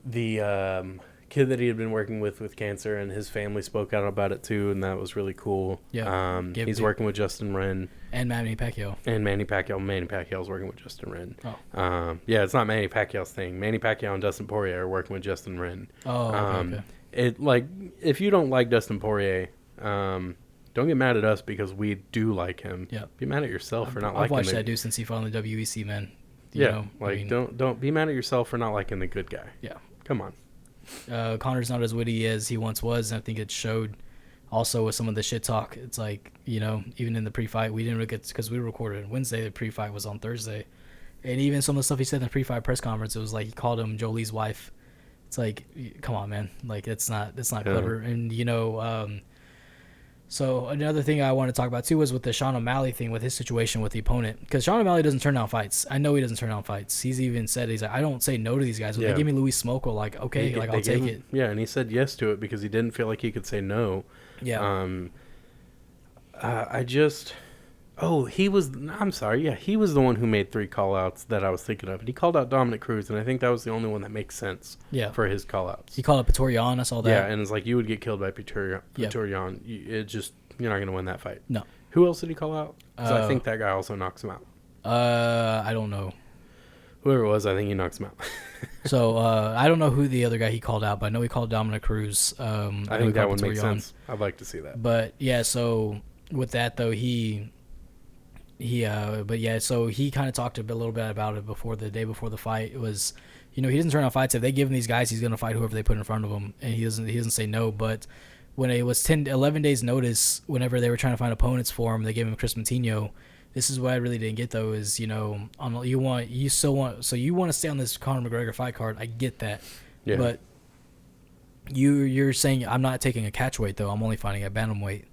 the kid that he had been working with cancer, and his family spoke out about it too, and that was really cool. Yeah. He's working with Justin Wren. And Manny Pacquiao. Manny Pacquiao's working with Justin Wren. Oh. Yeah, it's not Manny Pacquiao's thing. Manny Pacquiao and Dustin Poirier are working with Justin Wren. Oh, okay. It if you don't like Dustin Poirier, don't get mad at us because we do like him. Yeah. Be mad at yourself for not liking him. I've watched that dude since he fought in the WEC, man. Don't be mad at yourself for not liking the good guy. Yeah. Come on. Connor's not as witty as he once was, and I think it showed also with some of the shit talk. It's like, even in the pre-fight, we didn't really get, because we recorded Wednesday, the pre-fight was on Thursday, and even some of the stuff he said in the pre-fight press conference, it was like he called him Jolie's wife. It's like, come on, man, like that's not clever. And so another thing I want to talk about too was with the Sean O'Malley thing, with his situation with the opponent, because Sean O'Malley doesn't turn down fights. I know he doesn't turn down fights. He's even said, he's like, I don't say no to these guys. When they give me Luis Smoko, like, okay, I'll take it. Yeah, and he said yes to it because he didn't feel like he could say no. Yeah. He was the one who made 3 call-outs that I was thinking of. And he called out Dominic Cruz, and I think that was the only one that makes sense for his call-outs. He called out Poirier, I saw that. Yeah, and it's like, you would get killed by Poirier. You're not going to win that fight. No. Who else did he call out? Because I think that guy also knocks him out. I don't know. Whoever it was, I think he knocks him out. So, I don't know who the other guy he called out, but I know he called Dominic Cruz. I think that would make sense. I'd like to see that. But, yeah, so with that, though, so he kind of talked a little bit about it the day before the fight. It was, he doesn't turn on fights. If they give him these guys, he's going to fight whoever they put in front of him, and he doesn't say no. But when it was 11 days notice, whenever they were trying to find opponents for him, they gave him Chris Moutinho. This is what I really didn't get, though, is, you want to stay on this Conor McGregor fight card. I get that. Yeah. But you're saying, I'm not taking a catch weight, though. I'm only fighting at bantamweight.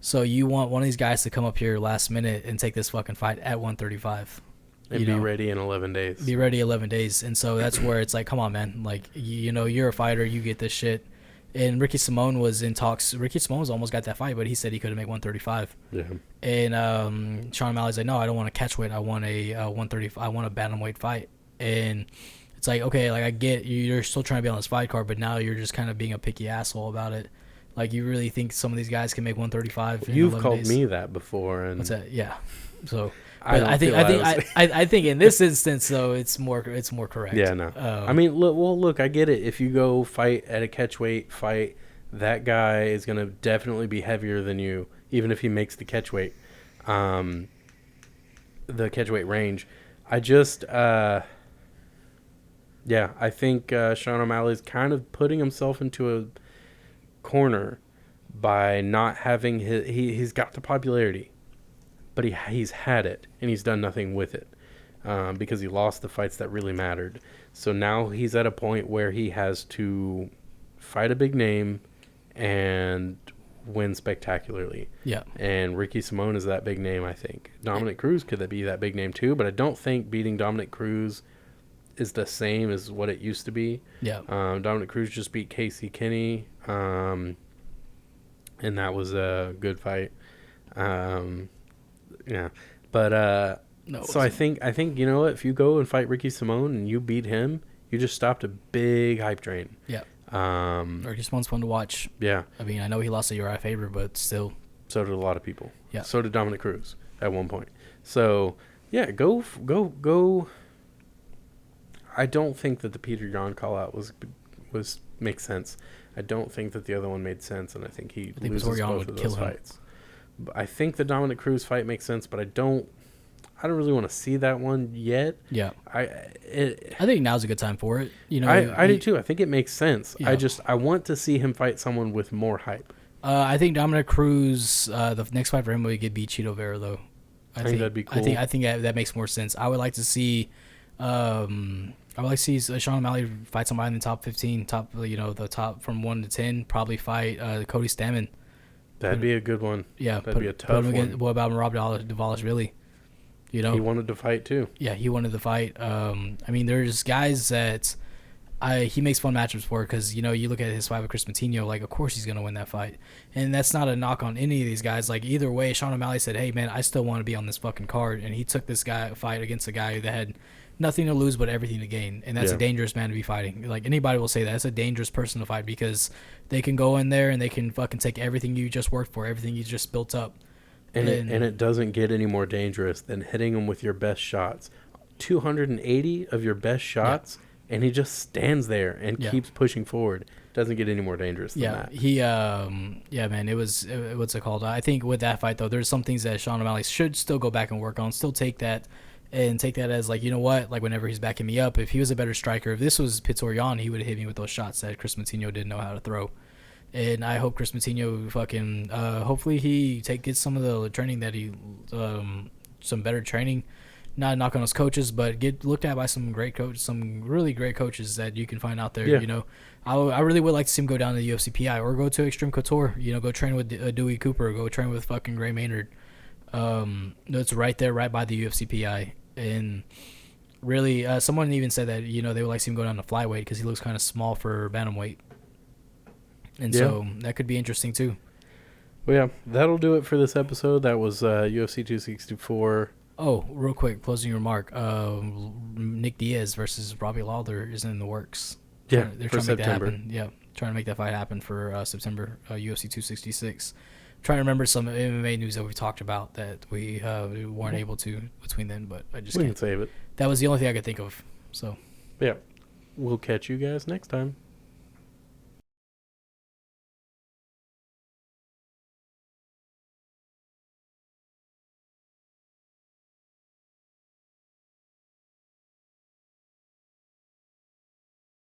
So you want one of these guys to come up here last minute and take this fucking fight at 135. And be ready in 11 days. Be ready 11 days. And so that's where it's like, come on, man. Like, you're a fighter. You get this shit. And Ricky Simone was in talks. Ricky Simone's almost got that fight, but he said he couldn't make 135. Yeah. And Sean O'Malley's like, no, I don't want a catch weight. I want a 135. I want a bantamweight fight. And it's like, okay, like I get you're still trying to be on this fight card, but now you're just kind of being a picky asshole about it. Like, you really think some of these guys can make 135 in You've 11 called days? me that before, and What's that? Yeah. So, I but don't feel I think in this instance though, it's more correct. Yeah, no. I mean, look, I get it. If you go fight at a catchweight fight, that guy is going to definitely be heavier than you, even if he makes the catchweight range. I just, yeah, I think Sean O'Malley's kind of putting himself into a corner by not having he's got the popularity, but he's had it and he's done nothing with it. Because he lost the fights that really mattered. So now he's at a point where he has to fight a big name and win spectacularly. Yeah. And Ricky Simone is that big name, I think. Dominic Cruz could be that big name too, but I don't think beating Dominic Cruz is the same as what it used to be. Yeah. Dominic Cruz just beat Casey Kinney, and that was a good fight. Yeah. But No. so I think you know what, if you go and fight Ricky Simone and you beat him, you just stopped a big hype train. Yeah. Um, Ricky Simone's fun to watch. yeah. I mean, I know he lost to Uriah Faber, but still. So did a lot of people. Yeah. So did Dominic Cruz at one point. So yeah, go. I don't think that the Peter Yan call out was makes sense. I don't think that the other one made sense, and I think he loses both of those fights. But I think the Dominic Cruz fight makes sense, but I don't really want to see that one yet. Yeah. I think now's a good time for it. You know, I do too. I think it makes sense. Yeah. I want to see him fight someone with more hype. I think Dominic Cruz, the next fight for him would be Cheeto Vera, though. I think that'd be cool. I think that makes more sense. I would like to see, Sean O'Malley fight somebody in the top 15, the top from 1 to 10. Probably fight Cody Stamann. That'd be a good one. Yeah, that'd be a tough one. What about Rob Dvalishvili? You know, he wanted to fight too. Yeah, he wanted to fight. I mean, there's guys that he makes fun matchups for, because you look at his fight with Chris Matinho, like, of course he's gonna win that fight, and that's not a knock on any of these guys. Like, either way, Sean O'Malley said, "Hey man, I still want to be on this fucking card," and he took this fight against a guy that had nothing to lose but everything to gain, and that's a dangerous man to be fighting. Like, anybody will say that. That's a dangerous person to fight, because they can go in there and they can fucking take everything you just worked for, everything you just built up. And it doesn't get any more dangerous than hitting him with your best shots. 280 of your best shots, and he just stands there and keeps pushing forward. Doesn't get any more dangerous than that. Man, it was, what's it called? I think with that fight, though, there's some things that Sean O'Malley should still go back and work on, still take that as, like, you know what, like, whenever he's backing me up, if he was a better striker, if this was Peter Yan, he would have hit me with those shots that Chris Matinho didn't know how to throw. And I hope Chris Matinho fucking hopefully he gets some of the training that he some better training, not knock on his coaches, but get looked at by some really great coaches that you can find out there. You know, I really would like to see him go down to the UFC PI or go to Extreme Couture, go train with Dewey Cooper, go train with fucking Gray Maynard. It's right there, right by the UFC PI. And really, someone even said that they would like to see him go down to flyweight because he looks kind of small for bantamweight. And so that could be interesting too. Well, yeah, that'll do it for this episode. That was UFC 264. Oh, real quick, closing remark. Nick Diaz versus Robbie Lawler is in the works. Yeah, they're for trying to make September. that happen. Yeah, trying to make that fight happen for September, UFC 266. Trying to remember some MMA news that we talked about that we weren't able to between then, but I just We can't can save it. That was the only thing I could think of. So, Yeah, we'll catch you guys next time.